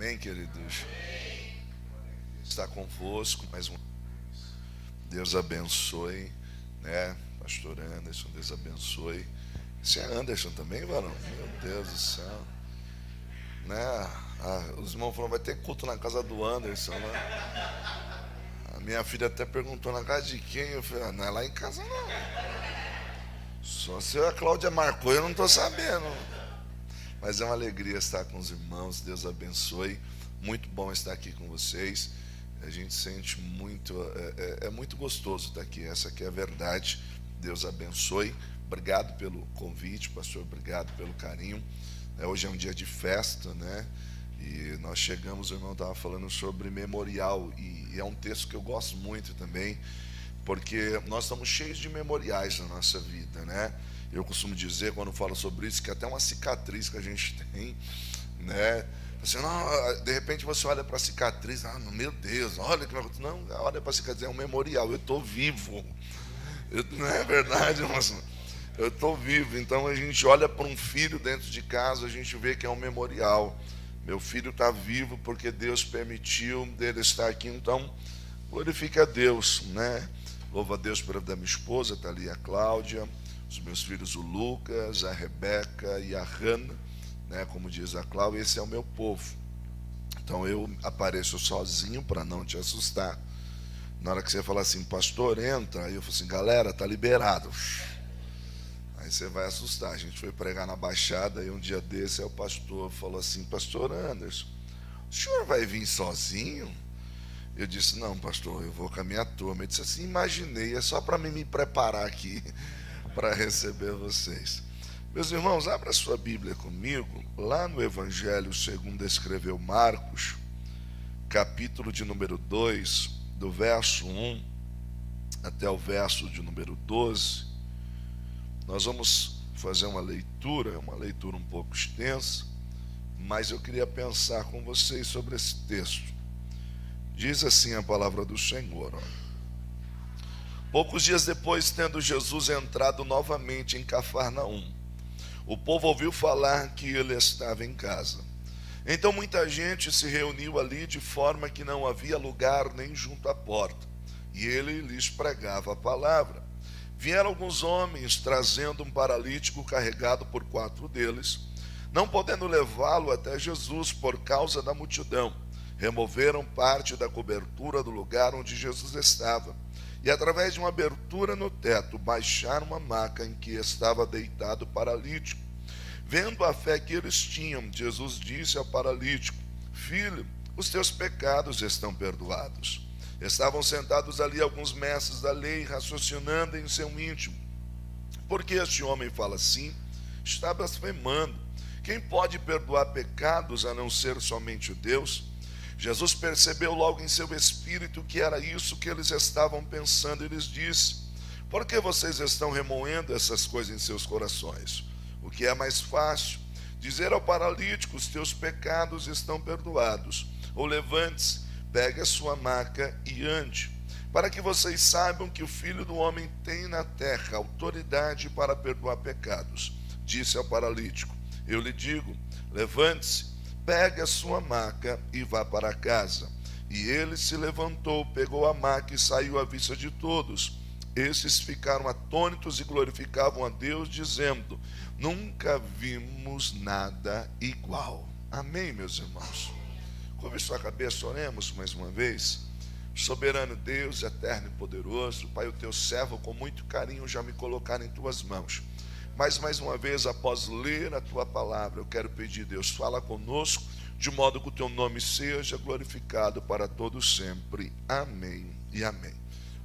Amém, queridos? Está convosco mais uma vez. Deus abençoe, né? Pastor Anderson, Deus abençoe. Você é Anderson também, varão? Meu Deus do céu. Né? Os irmãos falaram, vai ter culto na casa do Anderson, né? A minha filha até perguntou, na casa de quem? Eu falei, não é lá em casa não. Só se a Cláudia marcou, eu não estou sabendo. Mas é uma alegria estar com os irmãos, Deus abençoe. Muito bom estar aqui com vocês. A gente sente muito, é muito gostoso estar aqui, essa aqui é a verdade. Deus abençoe. Obrigado pelo convite, pastor, obrigado pelo carinho. Hoje é um dia de festa, né? E nós chegamos, o irmão estava falando sobre memorial, e é um texto que eu gosto muito também, porque nós estamos cheios de memoriais na nossa vida, né? Eu costumo dizer, quando falo sobre isso, que até uma cicatriz que a gente tem, né? Assim, não, de repente você olha para a cicatriz, meu Deus, olha que não, olha para a cicatriz, é um memorial, eu estou vivo. Não é verdade, mas eu estou vivo. Então a gente olha para um filho dentro de casa, a gente vê que é um memorial. Meu filho está vivo porque Deus permitiu dele estar aqui, então glorifique a Deus, né? Louvo a Deus pela da minha esposa, está ali a Cláudia, os meus filhos, o Lucas, a Rebeca e a Hannah, né? Como diz a Cláudia, esse é o meu povo. Então eu apareço sozinho para não te assustar. Na hora que você fala assim, pastor, entra, aí eu falo assim, galera, tá liberado. Aí você vai assustar. A gente foi pregar na Baixada e um dia desse, aí o pastor falou assim, pastor Anderson, o senhor vai vir sozinho? Eu disse, não, pastor, eu vou com a minha turma. Ele disse assim, imaginei, é só para me preparar aqui para receber vocês. Meus irmãos, abra sua Bíblia comigo, lá no Evangelho segundo escreveu Marcos, capítulo de número 2, do verso 1 até o verso de número 12. Nós vamos fazer uma leitura um pouco extensa, mas eu queria pensar com vocês sobre esse texto. Diz assim a palavra do Senhor. Poucos dias depois, tendo Jesus entrado novamente em Cafarnaum, o povo ouviu falar que ele estava em casa. Então muita gente se reuniu ali, de forma que não havia lugar nem junto à porta, e ele lhes pregava a palavra. Vieram alguns homens trazendo um paralítico carregado por 4 deles, não podendo levá-lo até Jesus por causa da multidão. Removeram parte da cobertura do lugar onde Jesus estava, e através de uma abertura no teto, baixaram uma maca em que estava deitado o paralítico. Vendo a fé que eles tinham, Jesus disse ao paralítico, filho, os teus pecados estão perdoados. Estavam sentados ali alguns mestres da lei, raciocinando em seu íntimo. Por que este homem fala assim? Está blasfemando. Quem pode perdoar pecados a não ser somente Deus? Jesus percebeu logo em seu espírito que era isso que eles estavam pensando e lhes disse, por que vocês estão remoendo essas coisas em seus corações? O que é mais fácil? Dizer ao paralítico, os teus pecados estão perdoados. Ou levante-se, pegue a sua maca e ande. Para que vocês saibam que o Filho do Homem tem na terra autoridade para perdoar pecados. Disse ao paralítico, eu lhe digo, levante-se, pegue a sua maca e vá para casa. E ele se levantou, pegou a maca e saiu à vista de todos. Esses ficaram atônitos e glorificavam a Deus, dizendo, nunca vimos nada igual. Amém, meus irmãos? Curve sua cabeça, oremos mais uma vez. Soberano Deus, eterno e poderoso, Pai, o teu servo com muito carinho já me colocar em tuas mãos. Mas mais uma vez, após ler a tua palavra, eu quero pedir, Deus, fala conosco, de modo que o teu nome seja glorificado para todos sempre. Amém e amém.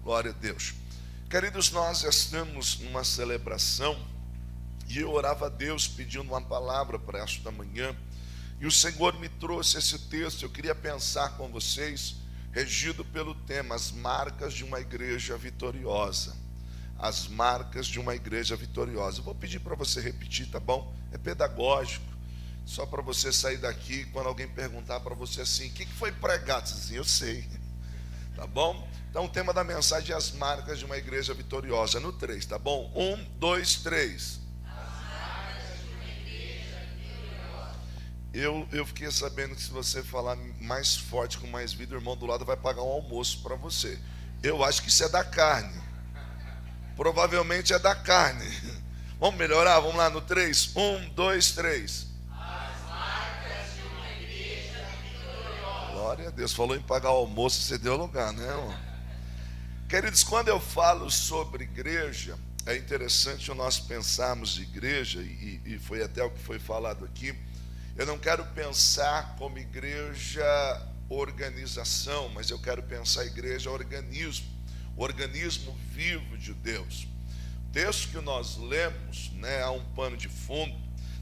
Glória a Deus. Queridos, nós estamos numa celebração e eu orava a Deus pedindo uma palavra para esta manhã e o Senhor me trouxe esse texto. Eu queria pensar com vocês, regido pelo tema, as marcas de uma igreja vitoriosa. As marcas de uma igreja vitoriosa. Eu vou pedir para você repetir, tá bom? É pedagógico, só para você sair daqui, quando alguém perguntar para você assim, o que foi pregado? Você diz assim, eu sei, tá bom? Então o tema da mensagem é as marcas de uma igreja vitoriosa, no 3, tá bom? 1, 2, 3. Eu fiquei sabendo que se você falar mais forte com mais vida, o irmão do lado vai pagar um almoço para você. Eu acho que isso é da carne. Provavelmente é da carne. Vamos melhorar? Vamos lá no 3. 1, 2, 3. As marcas de uma igreja vitoriosa. Glória a Deus. Falou em pagar o almoço, você deu lugar, né, irmão? Queridos, quando eu falo sobre igreja, é interessante nós pensarmos de igreja, e foi até o que foi falado aqui. Eu não quero pensar como igreja organização, mas eu quero pensar igreja organismo, o organismo vivo de Deus. O texto que nós lemos, né, há um pano de fundo.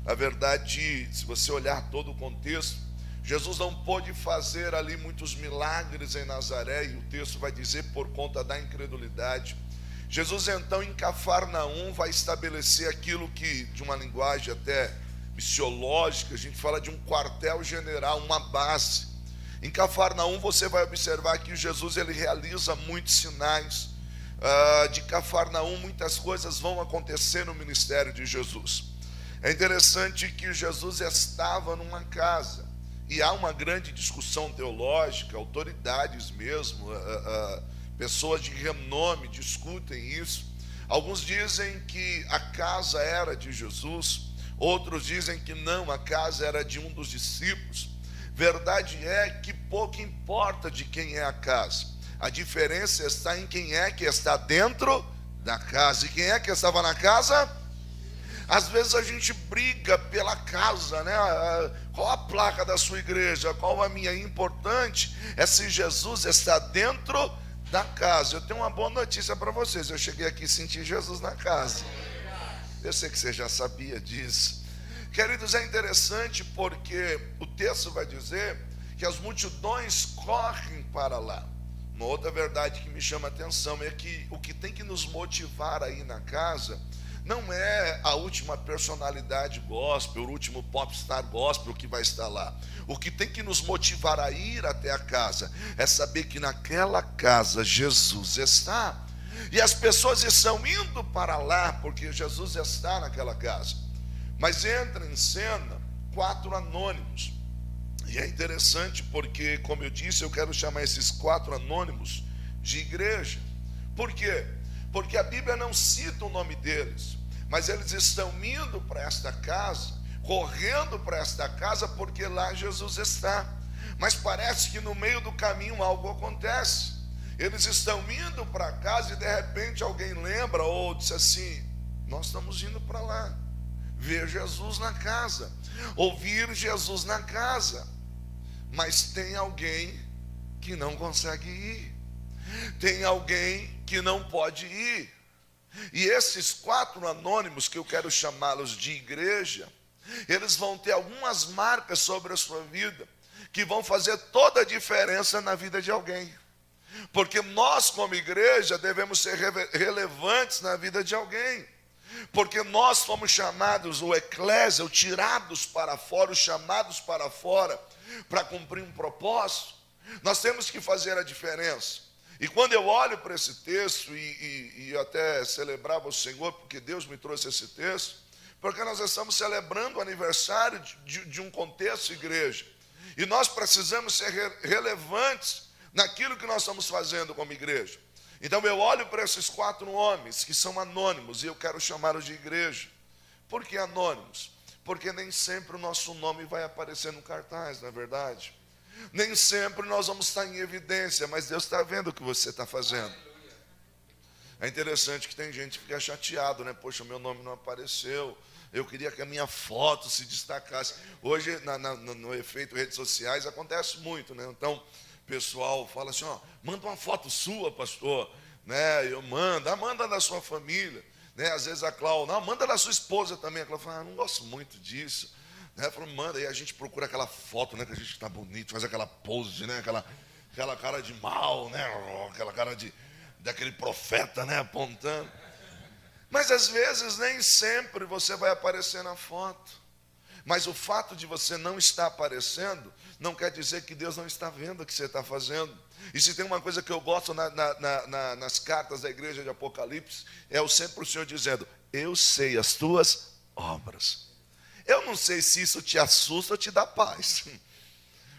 Na verdade, se você olhar todo o contexto, Jesus não pôde fazer ali muitos milagres em Nazaré, e o texto vai dizer por conta da incredulidade. Jesus então em Cafarnaum vai estabelecer aquilo que, de uma linguagem até missiológica, a gente fala de um quartel-general, uma base. Em Cafarnaum você vai observar que Jesus ele realiza muitos sinais. De Cafarnaum muitas coisas vão acontecer no ministério de Jesus. É interessante que Jesus estava numa casa, e há uma grande discussão teológica, autoridades mesmo, pessoas de renome discutem isso. Alguns dizem que a casa era de Jesus, outros dizem que não, a casa era de um dos discípulos. Verdade é que pouco importa de quem é a casa. A diferença está em quem é que está dentro da casa. E quem é que estava na casa? Às vezes a gente briga pela casa, né? Qual a placa da sua igreja? Qual a minha? Importante é se Jesus está dentro da casa. Eu tenho uma boa notícia para vocês. Eu cheguei aqui e senti Jesus na casa. Eu sei que você já sabia disso. Queridos, é interessante porque o texto vai dizer que as multidões correm para lá. Uma outra verdade que me chama a atenção é que o que tem que nos motivar aí na casa não é a última personalidade gospel, o último popstar gospel que vai estar lá. O que tem que nos motivar a ir até a casa é saber que naquela casa Jesus está. E as pessoas estão indo para lá porque Jesus está naquela casa. Mas entra em cena 4 anônimos. E é interessante porque, como eu disse, eu quero chamar esses 4 anônimos de igreja. Por quê? Porque a Bíblia não cita o nome deles, mas eles estão indo para esta casa, correndo para esta casa, porque lá Jesus está. Mas parece que no meio do caminho algo acontece. Eles estão indo para casa e de repente alguém lembra ou diz assim: nós estamos indo para lá, ver Jesus na casa, ouvir Jesus na casa. Mas tem alguém que não consegue ir, tem alguém que não pode ir. E esses 4 anônimos, que eu quero chamá-los de igreja, eles vão ter algumas marcas sobre a sua vida que vão fazer toda a diferença na vida de alguém. Porque nós, como igreja, devemos ser relevantes na vida de alguém. Porque nós fomos chamados, o eclésia, o tirados para fora, os chamados para fora, para cumprir um propósito. Nós temos que fazer a diferença. E quando eu olho para esse texto, e até celebrava o Senhor, porque Deus me trouxe esse texto, porque nós estamos celebrando o aniversário de um contexto igreja. E nós precisamos ser relevantes naquilo que nós estamos fazendo como igreja. Então eu olho para esses 4 homens que são anônimos, e eu quero chamá-los de igreja. Por que anônimos? Porque nem sempre o nosso nome vai aparecer no cartaz, não é verdade? Nem sempre nós vamos estar em evidência, mas Deus está vendo o que você está fazendo. É interessante que tem gente que fica chateado, né? Poxa, meu nome não apareceu, eu queria que a minha foto se destacasse. Hoje, no efeito redes sociais, acontece muito, né? Então, o pessoal fala assim, ó, manda uma foto sua, pastor, né? Eu mando, manda da sua família, né? Às vezes a Cláudia, não, manda da sua esposa também. A Cláudia fala, não gosto muito disso, né? Fala, manda, e a gente procura aquela foto, né? Que a gente está bonito, faz aquela pose, né? Aquela cara de mal, né? Aquela cara daquele profeta, né? Apontando. Mas às vezes nem sempre você vai aparecer na foto. Mas o fato de você não estar aparecendo não quer dizer que Deus não está vendo o que você está fazendo. E se tem uma coisa que eu gosto nas cartas da igreja de Apocalipse, é sempre o Senhor dizendo, eu sei as tuas obras. Eu não sei se isso te assusta ou te dá paz.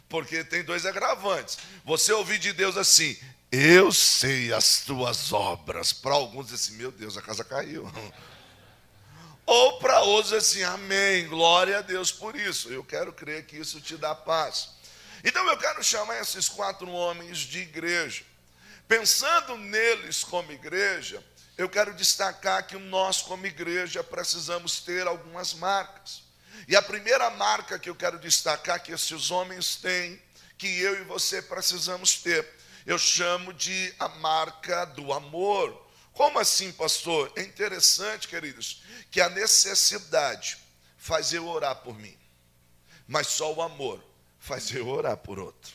Porque tem dois agravantes. Você ouvir de Deus assim, eu sei as tuas obras. Para alguns diz assim, meu Deus, a casa caiu. Ou para outros assim, amém, glória a Deus por isso. Eu quero crer que isso te dá paz. Então eu quero chamar esses 4 homens de igreja. Pensando neles como igreja, eu quero destacar que nós como igreja precisamos ter algumas marcas. E a primeira marca que eu quero destacar que esses homens têm, que eu e você precisamos ter, eu chamo de a marca do amor. Como assim, pastor? É interessante, queridos, que a necessidade faz eu orar por mim, mas só o amor faz eu orar por outro.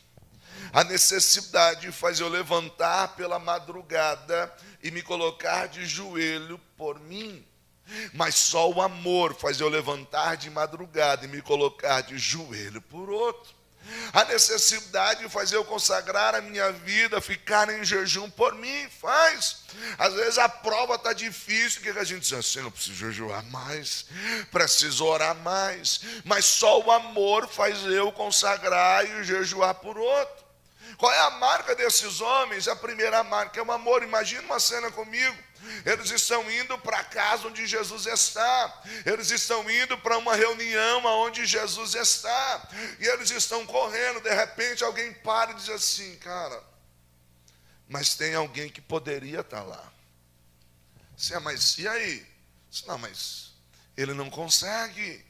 A necessidade faz eu levantar pela madrugada e me colocar de joelho por mim, mas só o amor faz eu levantar de madrugada e me colocar de joelho por outro. A necessidade faz eu consagrar a minha vida, ficar em jejum por mim, faz. Às vezes a prova está difícil, que a gente diz assim, eu preciso jejuar mais, preciso orar mais, mas só o amor faz eu consagrar e jejuar por outro. Qual é a marca desses homens? A primeira marca é o amor. Imagina uma cena comigo. Eles estão indo para a casa onde Jesus está. Eles estão indo para uma reunião onde Jesus está. E eles estão correndo. De repente alguém para e diz assim, cara, mas tem alguém que poderia estar lá. Sim, mas e aí? Não, mas ele não consegue.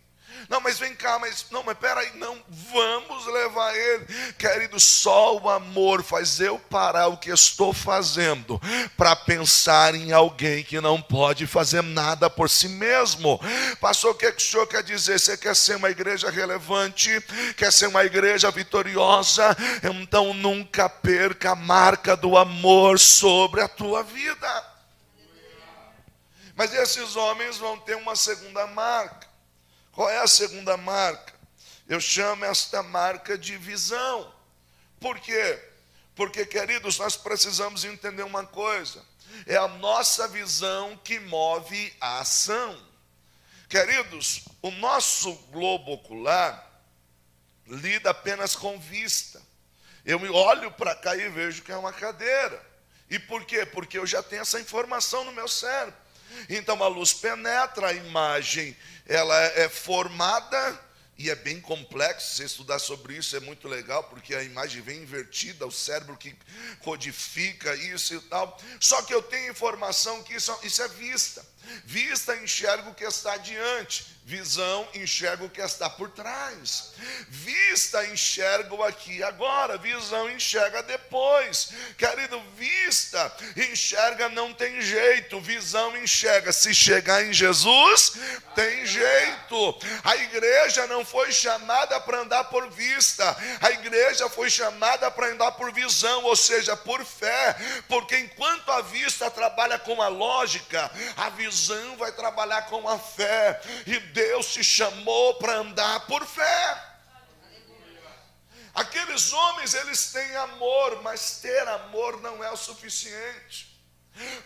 Não, mas vem cá, mas peraí, não, vamos levar ele. Querido, só o amor faz eu parar o que estou fazendo para pensar em alguém que não pode fazer nada por si mesmo. Pastor, o que o senhor quer dizer? Você quer ser uma igreja relevante? Quer ser uma igreja vitoriosa? Então nunca perca a marca do amor sobre a tua vida. Mas esses homens vão ter uma segunda marca. Qual é a segunda marca? Eu chamo esta marca de visão. Por quê? Porque, queridos, nós precisamos entender uma coisa. É a nossa visão que move a ação. Queridos, o nosso globo ocular lida apenas com vista. Eu olho para cá e vejo que é uma cadeira. E por quê? Porque eu já tenho essa informação no meu cérebro. Então a luz penetra, a imagem, ela é formada e é bem complexo. Você estudar sobre isso é muito legal, porque a imagem vem invertida, o cérebro que codifica isso e tal. Só que eu tenho informação que isso é vista. Vista enxerga o que está adiante, visão enxerga o que está por trás. Vista enxerga o aqui e agora, visão enxerga depois. Querido, vista enxerga não tem jeito, visão enxerga. Se chegar em Jesus, tem jeito. A igreja não foi chamada para andar por vista, a igreja foi chamada para andar por visão, ou seja, por fé, porque enquanto a vista trabalha com a lógica, a visão vai trabalhar com a fé, e Deus te chamou para andar por fé. Aqueles homens, eles têm amor, mas ter amor não é o suficiente,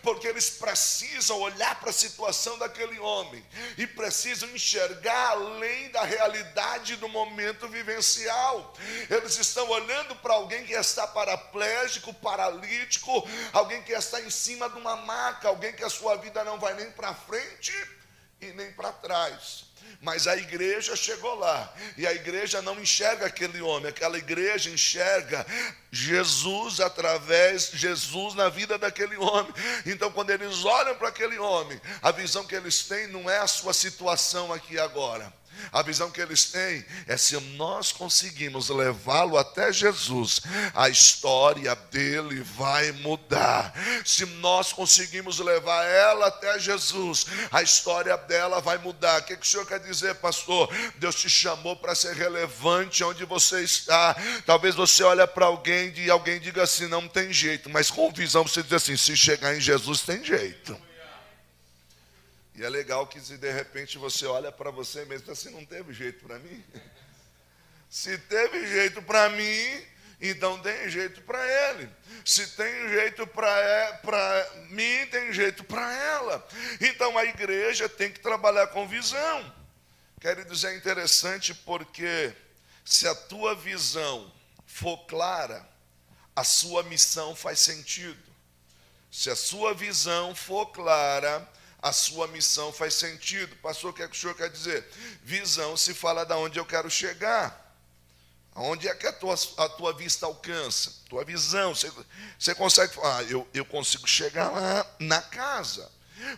porque eles precisam olhar para a situação daquele homem e precisam enxergar além da realidade do momento vivencial. Eles estão olhando para alguém que está paraplégico, paralítico, alguém que está em cima de uma maca, alguém que a sua vida não vai nem para frente e nem para trás. Mas a igreja chegou lá, e a igreja não enxerga aquele homem, aquela igreja enxerga Jesus Jesus na vida daquele homem. Então quando eles olham para aquele homem, a visão que eles têm não é a sua situação aqui e agora. A visão que eles têm é se nós conseguimos levá-lo até Jesus, a história dele vai mudar. Se nós conseguimos levar ela até Jesus, a história dela vai mudar. O que o senhor quer dizer, pastor? Deus te chamou para ser relevante onde você está. Talvez você olhe para alguém e alguém diga assim, não tem jeito, mas com visão você diz assim, se chegar em Jesus tem jeito. E é legal que se de repente você olha para você mesmo, assim, não teve jeito para mim? Se teve jeito para mim, então tem jeito para ele. Se tem jeito para mim, tem jeito para ela. Então a igreja tem que trabalhar com visão. Queridos, é interessante porque se a tua visão for clara, a sua missão faz sentido. Se a sua visão for clara, a sua missão faz sentido. Pastor, o que é que o senhor quer dizer? Visão se fala de onde eu quero chegar. Aonde é que a tua vista alcança? Tua visão, você consegue falar, eu consigo chegar lá na casa,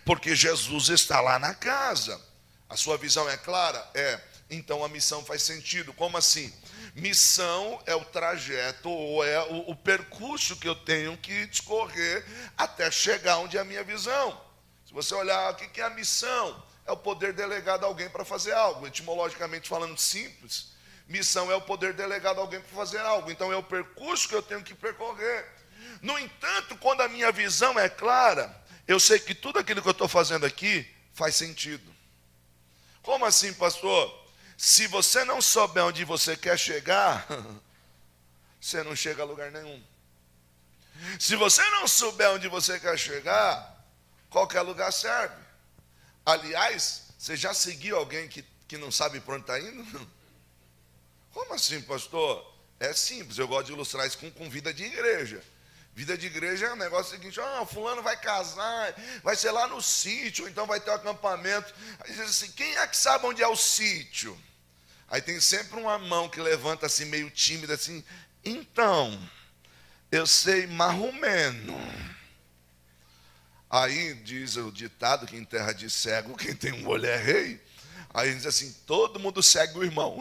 porque Jesus está lá na casa. A sua visão é clara? É. Então a missão faz sentido. Como assim? Missão é o trajeto, ou é o percurso que eu tenho que discorrer até chegar onde é a minha visão. Se você olhar, o que é a missão? É o poder delegado a alguém para fazer algo. Etimologicamente falando simples, missão é o poder delegado a alguém para fazer algo. Então é o percurso que eu tenho que percorrer. No entanto, quando a minha visão é clara, eu sei que tudo aquilo que eu estou fazendo aqui faz sentido. Como assim, pastor? Se você não souber onde você quer chegar, você não chega a lugar nenhum. Se você não souber onde você quer chegar, qualquer lugar serve. Aliás, você já seguiu alguém que não sabe para onde está indo? Como assim, pastor? É simples, eu gosto de ilustrar isso com vida de igreja. Vida de igreja é um negócio seguinte, fulano vai casar, vai ser lá no sítio, então vai ter um acampamento. Aí diz assim, quem é que sabe onde é o sítio? Aí tem sempre uma mão que levanta assim, meio tímida, assim, então, eu sei marromeno. Aí diz o ditado que em terra de cego, quem tem um olho é rei. Aí diz assim, todo mundo segue o irmão.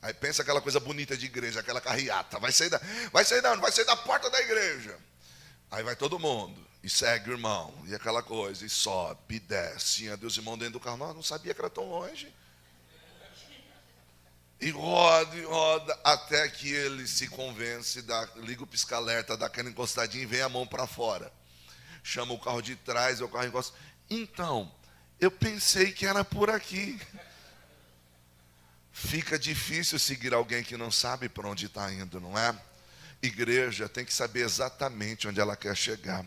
Aí pensa aquela coisa bonita de igreja, aquela carreata, vai sair da porta da igreja. Aí vai todo mundo, e segue o irmão, e aquela coisa, e sobe, e desce, e anda os irmãos dentro do carro, não sabia que era tão longe. E roda, até que ele se convence, liga o pisca-alerta, dá aquela encostadinha e vem a mão para fora. Chama o carro de trás, o carro encosta. Então, eu pensei que era por aqui. Fica difícil seguir alguém que não sabe para onde está indo, não é? Igreja tem que saber exatamente onde ela quer chegar.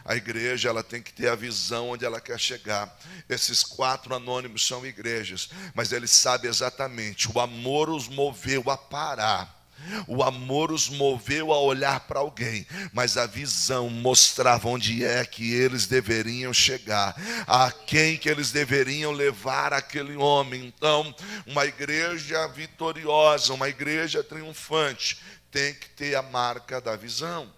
A igreja ela tem que ter a visão onde ela quer chegar. Esses 4 anônimos são igrejas, mas eles sabem exatamente. O amor os moveu a parar. O amor os moveu a olhar para alguém, mas a visão mostrava onde é que eles deveriam chegar, a quem que eles deveriam levar aquele homem. Então, uma igreja vitoriosa, uma igreja triunfante, tem que ter a marca da visão.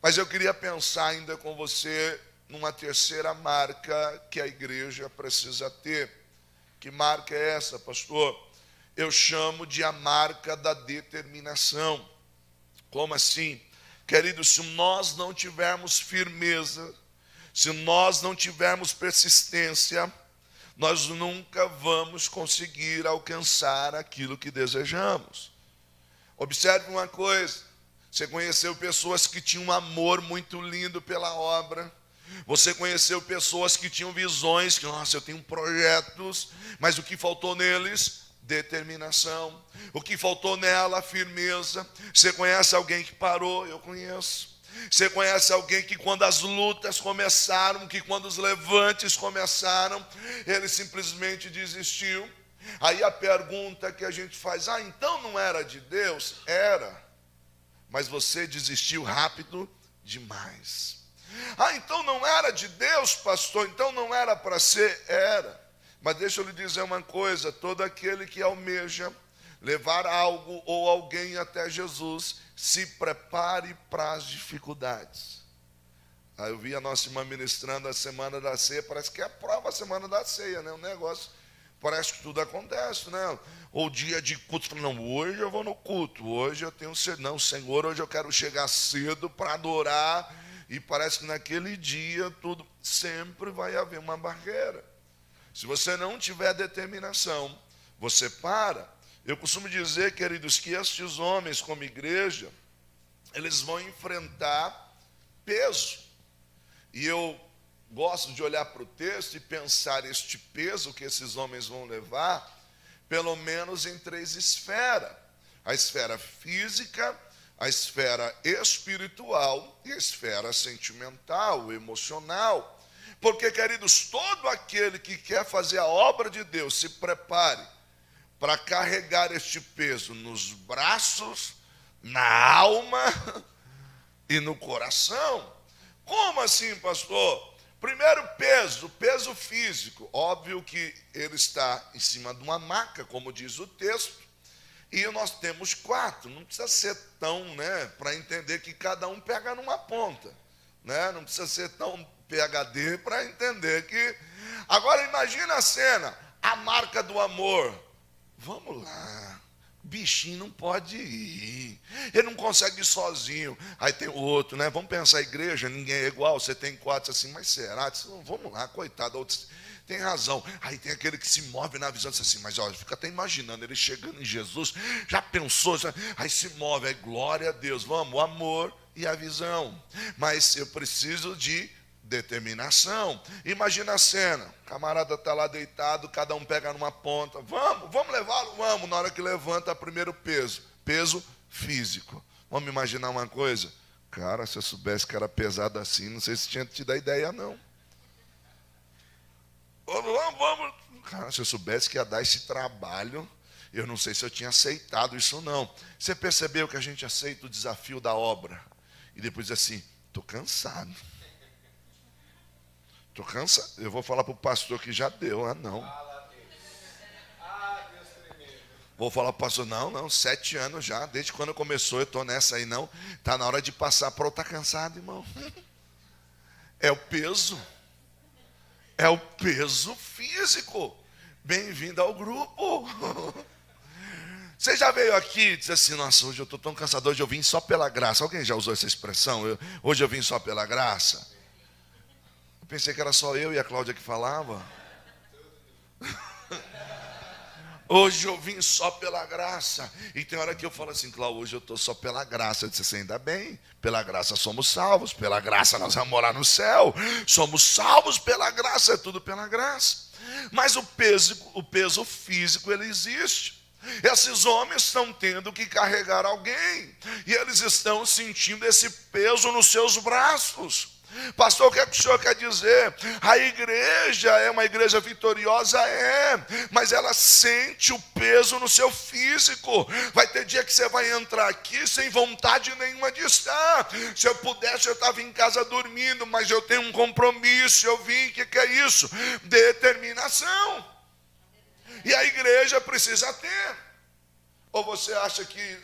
Mas eu queria pensar ainda com você numa terceira marca que a igreja precisa ter. Que marca é essa, pastor? Eu chamo de a marca da determinação. Como assim? Queridos, se nós não tivermos firmeza, se nós não tivermos persistência, nós nunca vamos conseguir alcançar aquilo que desejamos. Observe uma coisa, você conheceu pessoas que tinham um amor muito lindo pela obra, você conheceu pessoas que tinham visões, que, nossa, eu tenho projetos, mas o que faltou neles? Determinação. O que faltou nela? Firmeza. Você conhece alguém que parou? Eu conheço. Você conhece alguém que quando as lutas começaram, que quando os levantes começaram, ele simplesmente desistiu? Aí a pergunta que a gente faz, então não era de Deus? Era, mas você desistiu rápido demais. Então não era de Deus, pastor, então não era para ser? Era. Mas deixa eu lhe dizer uma coisa, todo aquele que almeja levar algo ou alguém até Jesus, se prepare para as dificuldades. Aí eu vi a nossa irmã ministrando a semana da ceia, parece que é a prova a semana da ceia, né? Um negócio, parece que tudo acontece, né? Ou dia de culto, não, hoje eu vou no culto, hoje eu tenho sede, não, Senhor, hoje eu quero chegar cedo para adorar, e parece que naquele dia tudo, sempre vai haver uma barreira. Se você não tiver determinação, você para. Eu costumo dizer, queridos, que estes homens, como igreja, eles vão enfrentar peso. E eu gosto de olhar para o texto e pensar este peso que esses homens vão levar, pelo menos em 3 esferas. A esfera física, a esfera espiritual e a esfera sentimental, emocional. Porque, queridos, todo aquele que quer fazer a obra de Deus, se prepare para carregar este peso nos braços, na alma e no coração. Como assim, pastor? Primeiro peso, o peso físico. Óbvio que ele está em cima de uma maca, como diz o texto, e nós temos 4. Não precisa ser tão, para entender que cada um pega numa ponta, Não precisa ser tão PhD para entender que... Agora imagina a cena, a marca do amor. Vamos lá, bichinho não pode ir, ele não consegue ir sozinho. Aí tem o outro, Vamos pensar a igreja, ninguém é igual, você tem 4, assim, mas será? Vamos lá, coitado, outros tem razão. Aí tem aquele que se move na visão, assim, mas olha, fica até imaginando, ele chegando em Jesus, já pensou, aí se move, aí glória a Deus, vamos, o amor e a visão. Mas eu preciso de determinação. Imagina a cena, o camarada está lá deitado, cada um pega numa ponta, vamos levá-lo, vamos, na hora que levanta, primeiro peso físico. Vamos imaginar uma coisa, cara, se eu soubesse que era pesado assim, não sei se tinha te dar ideia não. Vamos, cara, se eu soubesse que ia dar esse trabalho, eu não sei se eu tinha aceitado isso não. Você percebeu que a gente aceita o desafio da obra, e depois diz assim, estou cansado. Estou cansado. Eu vou falar para o pastor que já deu. Não. Vou falar para o pastor, não, 7 anos já. Desde quando começou, eu estou nessa aí, não. Está na hora de passar para o estar cansado, irmão. É o peso. É o peso físico. Bem-vindo ao grupo. Você já veio aqui e disse assim, nossa, hoje eu estou tão cansado, hoje eu vim só pela graça. Alguém já usou essa expressão? Hoje eu vim só pela graça. Pensei que era só eu e a Cláudia que falava. Hoje eu vim só pela graça. E tem hora que eu falo assim, Cláudia, hoje eu estou só pela graça. Eu disse assim, ainda bem, pela graça somos salvos, pela graça nós vamos morar no céu. Somos salvos pela graça, é tudo pela graça. Mas o peso físico, ele existe. Esses homens estão tendo que carregar alguém. E eles estão sentindo esse peso nos seus braços. Pastor, o que é que o senhor quer dizer? A igreja é uma igreja vitoriosa, mas ela sente o peso no seu físico. Vai ter dia que você vai entrar aqui sem vontade nenhuma de estar. Se eu pudesse, eu estava em casa dormindo, mas eu tenho um compromisso, eu vim, o que é isso? Determinação. E a igreja precisa ter. Ou você acha que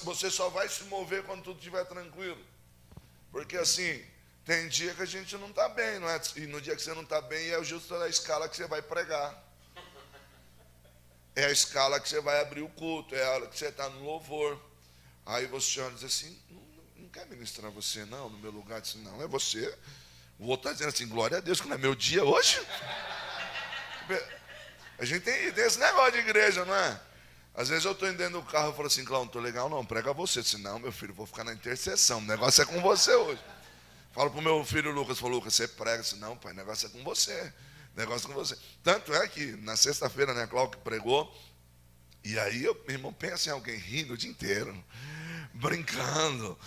você só vai se mover quando tudo estiver tranquilo? Porque assim... Tem dia que a gente não está bem, não é? E no dia que você não está bem, é justo a escala que você vai pregar. É a escala que você vai abrir o culto, é a hora que você está no louvor. Aí você olha e diz assim, não quer ministrar você não, no meu lugar? Diz, não, é você. O outro está dizendo assim, glória a Deus, que não é meu dia hoje. A gente tem esse negócio de igreja, não é? Às vezes eu estou indo dentro do carro e falo assim, Cláudio, não estou legal não, prega você. Eu disse, não, meu filho, vou ficar na intercessão, o negócio é com você hoje. Falo para o meu filho Lucas, falou, Lucas, você prega? Disse, não, pai, o negócio é com você. Negócio com você. Tanto é que na sexta-feira, Cláudio que pregou, e aí, meu irmão, pensa em alguém rindo o dia inteiro, brincando.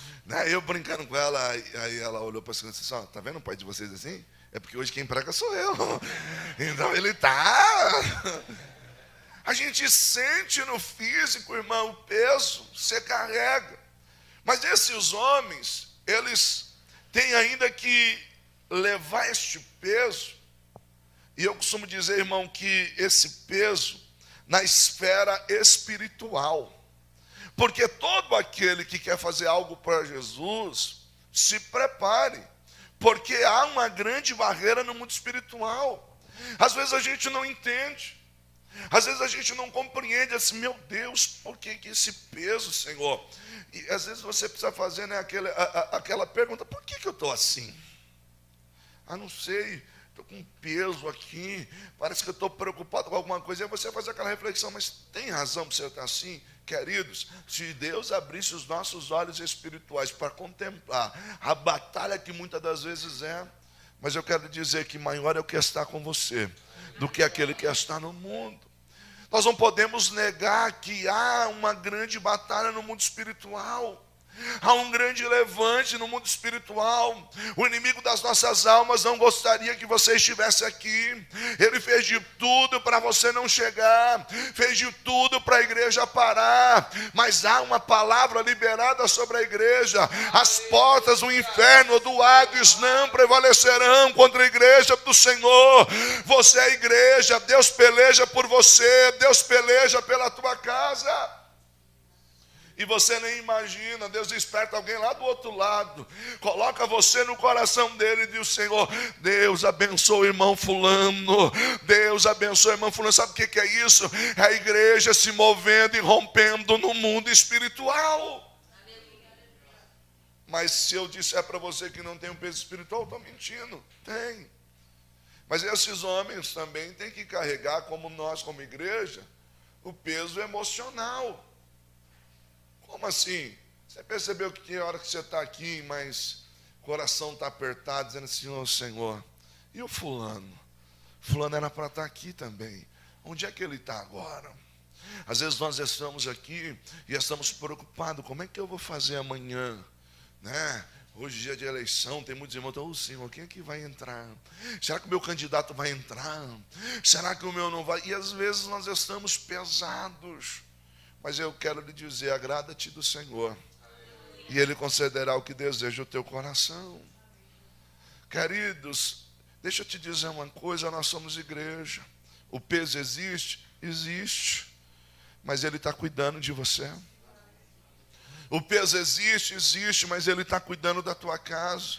Eu brincando com ela, aí ela olhou para cima e disse, tá vendo o pai de vocês assim? É porque hoje quem prega sou eu. Então ele tá. A gente sente no físico, irmão, o peso, você carrega. Mas esses homens, eles têm ainda que levar este peso. E eu costumo dizer, irmão, que esse peso na esfera espiritual. Porque todo aquele que quer fazer algo para Jesus, se prepare. Porque há uma grande barreira no mundo espiritual. Às vezes a gente não entende. Às vezes a gente não compreende assim, meu Deus, por que esse peso, Senhor? E às vezes você precisa fazer aquela pergunta, por que eu estou assim? Não sei, estou com um peso aqui, parece que eu estou preocupado com alguma coisa. E aí você faz aquela reflexão, mas tem razão para você estar assim? Queridos, se Deus abrisse os nossos olhos espirituais para contemplar a batalha que muitas das vezes mas eu quero dizer que maior é o que está com você do que aquele que está no mundo. Nós não podemos negar que há uma grande batalha no mundo espiritual. Há um grande levante no mundo espiritual. O inimigo das nossas almas não gostaria que você estivesse aqui. Ele fez de tudo para você não chegar, fez de tudo para a igreja parar. Mas há uma palavra liberada sobre a igreja: as portas do inferno, do Hades, não prevalecerão contra a igreja do Senhor. Você é a igreja, Deus peleja por você, Deus peleja pela tua casa. E você nem imagina, Deus desperta alguém lá do outro lado, coloca você no coração dele e diz: Senhor, Deus abençoe o irmão fulano, Deus abençoe o irmão fulano. Sabe o que é isso? É a igreja se movendo e rompendo no mundo espiritual. Mas se eu disser para você que não tem um peso espiritual, eu estou mentindo. Tem. Mas esses homens também têm que carregar, como nós, como igreja, o peso emocional. Como assim? Você percebeu que tem hora que você está aqui, mas o coração está apertado, dizendo assim: ô Senhor, e o fulano? Fulano era para estar aqui também. Onde é que ele está agora? Às vezes nós estamos aqui e estamos preocupados: como é que eu vou fazer amanhã? Né? Hoje é dia de eleição, tem muitos irmãos: ô Senhor, quem é que vai entrar? Será que o meu candidato vai entrar? Será que o meu não vai? E às vezes nós estamos pesados. Mas eu quero lhe dizer: agrada-te do Senhor, e Ele concederá o que deseja o teu coração. Queridos, deixa eu te dizer uma coisa: nós somos igreja. O peso existe? Existe. Mas Ele está cuidando de você. O peso existe, mas Ele está cuidando da tua casa.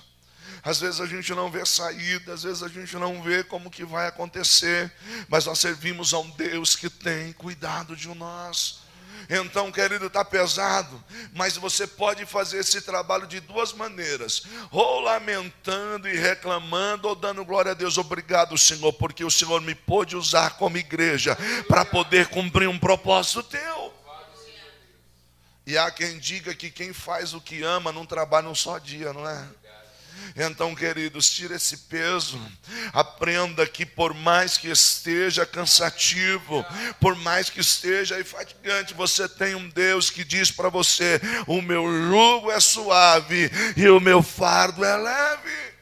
Às vezes a gente não vê saída, às vezes a gente não vê como que vai acontecer, mas nós servimos a um Deus que tem cuidado de nós. Então, querido, está pesado, mas você pode fazer esse trabalho de duas maneiras: ou lamentando e reclamando, ou dando glória a Deus. Obrigado, Senhor, porque o Senhor me pôde usar como igreja para poder cumprir um propósito teu. E há quem diga que quem faz o que ama não trabalha um só dia, não é? Então, queridos, tira esse peso. Aprenda que por mais que esteja cansativo, por mais que esteja fatigante, você tem um Deus que diz para você: o meu jugo é suave e o meu fardo é leve.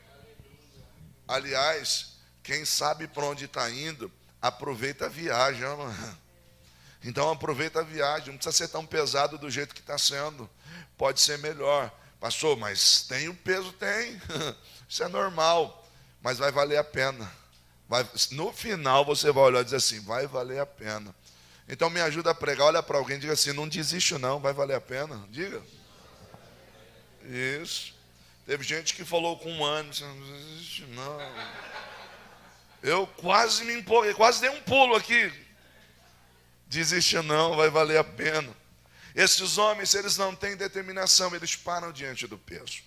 Aliás, quem sabe para onde está indo, aproveita a viagem, não? Então aproveita a viagem. Não precisa ser tão pesado do jeito que está sendo. Pode ser melhor. Pastor, mas tem o peso? Tem. Isso é normal. Mas vai valer a pena. No final você vai olhar e dizer assim: vai valer a pena. Então me ajuda a pregar. Olha para alguém e diga assim: não desiste não, vai valer a pena. Diga. Isso. Teve gente que falou com 1 ano: não desiste não. Eu quase me empolguei, quase dei um pulo aqui. Desiste não, vai valer a pena. Esses homens, se eles não têm determinação, eles param diante do peso.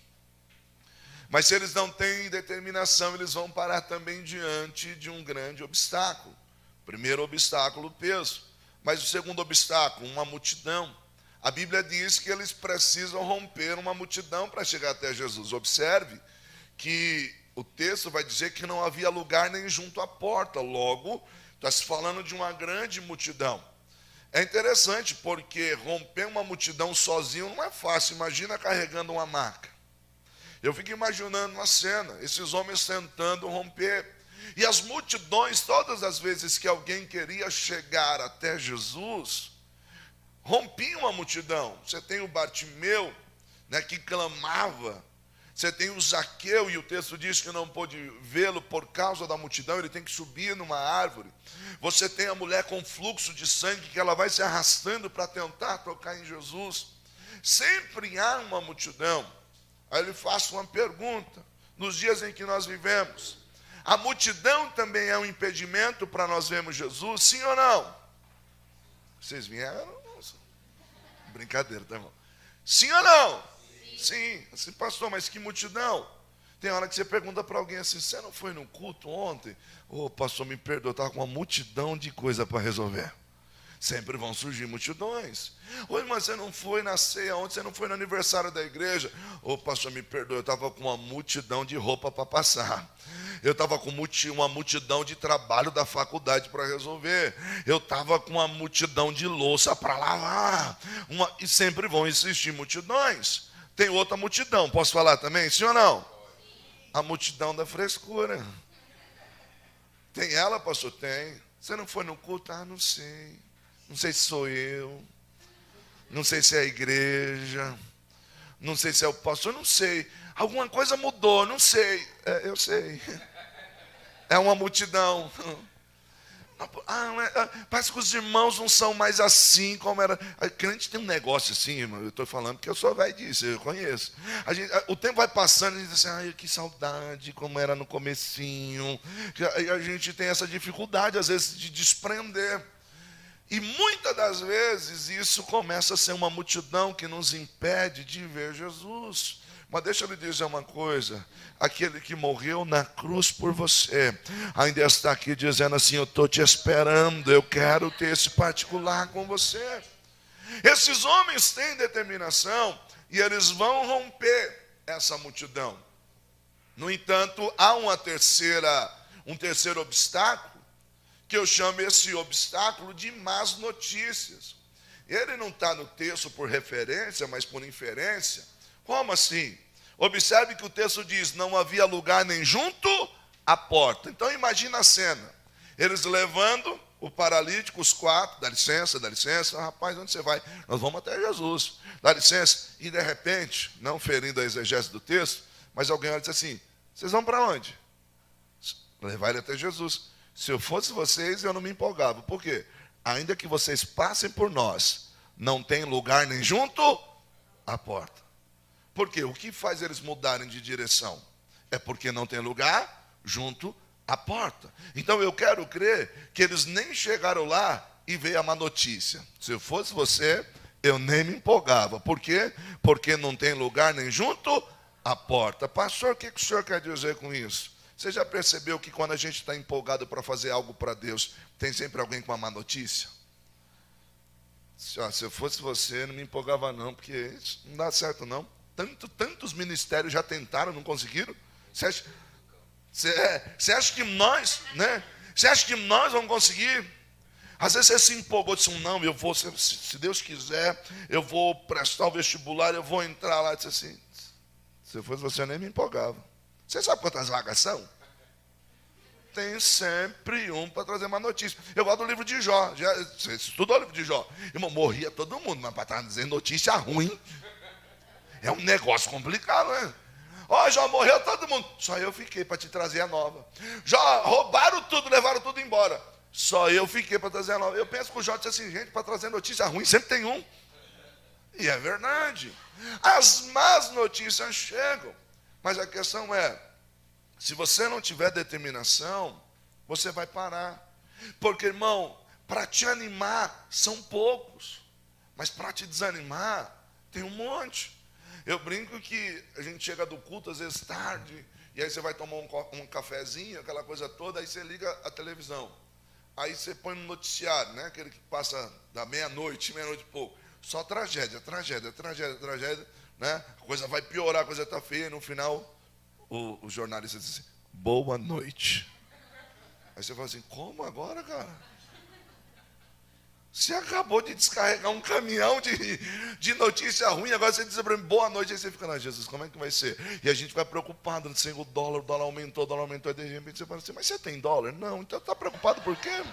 Mas se eles não têm determinação, eles vão parar também diante de um grande obstáculo. Primeiro obstáculo, o peso. Mas o segundo obstáculo, uma multidão. A Bíblia diz que eles precisam romper uma multidão para chegar até Jesus. Observe que o texto vai dizer que não havia lugar nem junto à porta. Logo, está se falando de uma grande multidão. É interessante porque romper uma multidão sozinho não é fácil. Imagina carregando uma maca. Eu fico imaginando uma cena, esses homens tentando romper. E as multidões, todas as vezes que alguém queria chegar até Jesus, rompiam a multidão. Você tem o Bartimeu, né, que clamava. Você tem o Zaqueu, e o texto diz que não pôde vê-lo por causa da multidão, ele tem que subir numa árvore. Você tem a mulher com fluxo de sangue, que ela vai se arrastando para tentar tocar em Jesus. Sempre há uma multidão. Aí ele faz uma pergunta: nos dias em que nós vivemos, a multidão também é um impedimento para nós vermos Jesus? Sim ou não? Vocês vieram? Brincadeira, tá bom? Sim ou não? Sim, assim, pastor, mas que multidão? Tem hora que você pergunta para alguém assim: você não foi no culto ontem? Ô, pastor, me perdoa, eu estava com uma multidão de coisa para resolver. Sempre vão surgir multidões. Oi, mas você não foi na ceia ontem, você não foi no aniversário da igreja? Ô, pastor, me perdoa, eu estava com uma multidão de roupa para passar. Eu estava com uma multidão de trabalho da faculdade para resolver. Eu estava com uma multidão de louça para lavar. E sempre vão existir multidões. Tem outra multidão, posso falar também, sim ou não? A multidão da frescura. Tem ela, pastor? Tem. Você não foi no culto? Ah, não sei. Não sei se sou eu. Não sei se é a igreja. Não sei se é o pastor, não sei. Alguma coisa mudou, não sei. Eu sei. É uma multidão. Parece que os irmãos não são mais assim como era. A crente tem um negócio assim, irmão. Eu estou falando que eu sou velho disso, eu conheço. O tempo vai passando e a gente diz assim, ai, que saudade, como era no comecinho. A gente tem essa dificuldade, às vezes, de desprender. E muitas das vezes isso começa a ser uma multidão que nos impede de ver Jesus. Mas deixa eu lhe dizer uma coisa, aquele que morreu na cruz por você, ainda está aqui dizendo assim, eu estou te esperando, eu quero ter esse particular com você. Esses homens têm determinação e eles vão romper essa multidão. No entanto, há um terceiro obstáculo, que eu chamo esse obstáculo de más notícias. Ele não está no texto por referência, mas por inferência. Como assim? Observe que o texto diz, não havia lugar nem junto à porta. Então imagina a cena, eles levando o paralítico, os quatro, dá licença, rapaz, onde você vai? Nós vamos até Jesus, dá licença. E de repente, não ferindo a exegese do texto, mas alguém olha e diz assim, vocês vão para onde? Levar ele até Jesus. Se eu fosse vocês, eu não me empolgava. Por quê? Ainda que vocês passem por nós, não tem lugar nem junto à porta. Por quê? O que faz eles mudarem de direção? É porque não tem lugar junto à porta. Então eu quero crer que eles nem chegaram lá e veio a má notícia. Se eu fosse você, eu nem me empolgava. Por quê? Porque não tem lugar nem junto à porta. Pastor, o que o senhor quer dizer com isso? Você já percebeu que quando a gente está empolgado para fazer algo para Deus, tem sempre alguém com uma má notícia? Se eu fosse você, não me empolgava não, porque isso não dá certo não. Tantos ministérios já tentaram, não conseguiram? Você acha que nós, né? Você acha que nós vamos conseguir? Às vezes você se empolgou, disse, não, eu vou, se Deus quiser, eu vou prestar o vestibular, eu vou entrar lá. Disse assim, se eu fosse você, eu nem me empolgava. Você sabe quantas vagas são? Tem sempre um para trazer uma notícia. Eu gosto do livro de Jó. Você estudou o livro de Jó? Irmão, morria todo mundo, mas para estar dizendo notícia ruim, é um negócio complicado, né? Ó, Jó, morreu todo mundo. Só eu fiquei para te trazer a nova. Jó, roubaram tudo, levaram tudo embora. Só eu fiquei para trazer a nova. Eu penso que o Jó disse assim, gente, para trazer notícia ruim sempre tem um. E é verdade. As más notícias chegam. Mas a questão é, se você não tiver determinação, você vai parar. Porque, irmão, para te animar são poucos, mas para te desanimar tem um monte. Eu brinco que a gente chega do culto às vezes tarde, e aí você vai tomar um cafezinho, aquela coisa toda, aí você liga a televisão. Aí você põe no noticiário, né? Aquele que passa da meia-noite e pouco. Só tragédia, né? A coisa vai piorar, a coisa está feia, e no final o jornalista diz assim, boa noite. Aí você fala assim, como agora, cara? Você acabou de descarregar um caminhão de notícia ruim, agora você diz para mim, boa noite, aí você fica, não, Jesus, como é que vai ser? E a gente vai preocupado, assim, o dólar aumentou, aí de repente você fala assim, mas você tem dólar? Não, então está preocupado por quê?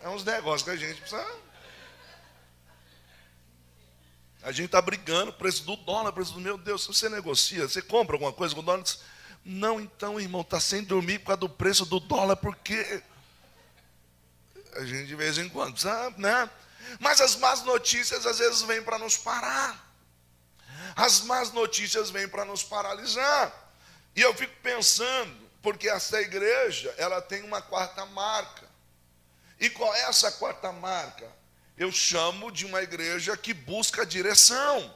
É uns negócios que a gente precisa... A gente está brigando, preço do dólar, preço do meu Deus, se você negocia, você compra alguma coisa com o dólar, não, então, irmão, está sem dormir por causa do preço do dólar, por quê? A gente de vez em quando sabe, né? Mas as más notícias às vezes vêm para nos parar. As más notícias vêm para nos paralisar. E eu fico pensando, porque essa igreja, ela tem uma quarta marca. E qual é essa quarta marca? Eu chamo de uma igreja que busca direção.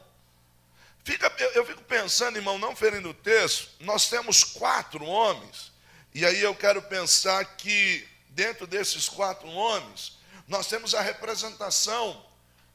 Eu fico pensando, irmão, não ferindo o texto, nós temos 4 homens, e aí eu quero pensar que dentro desses 4 homens, nós temos a representação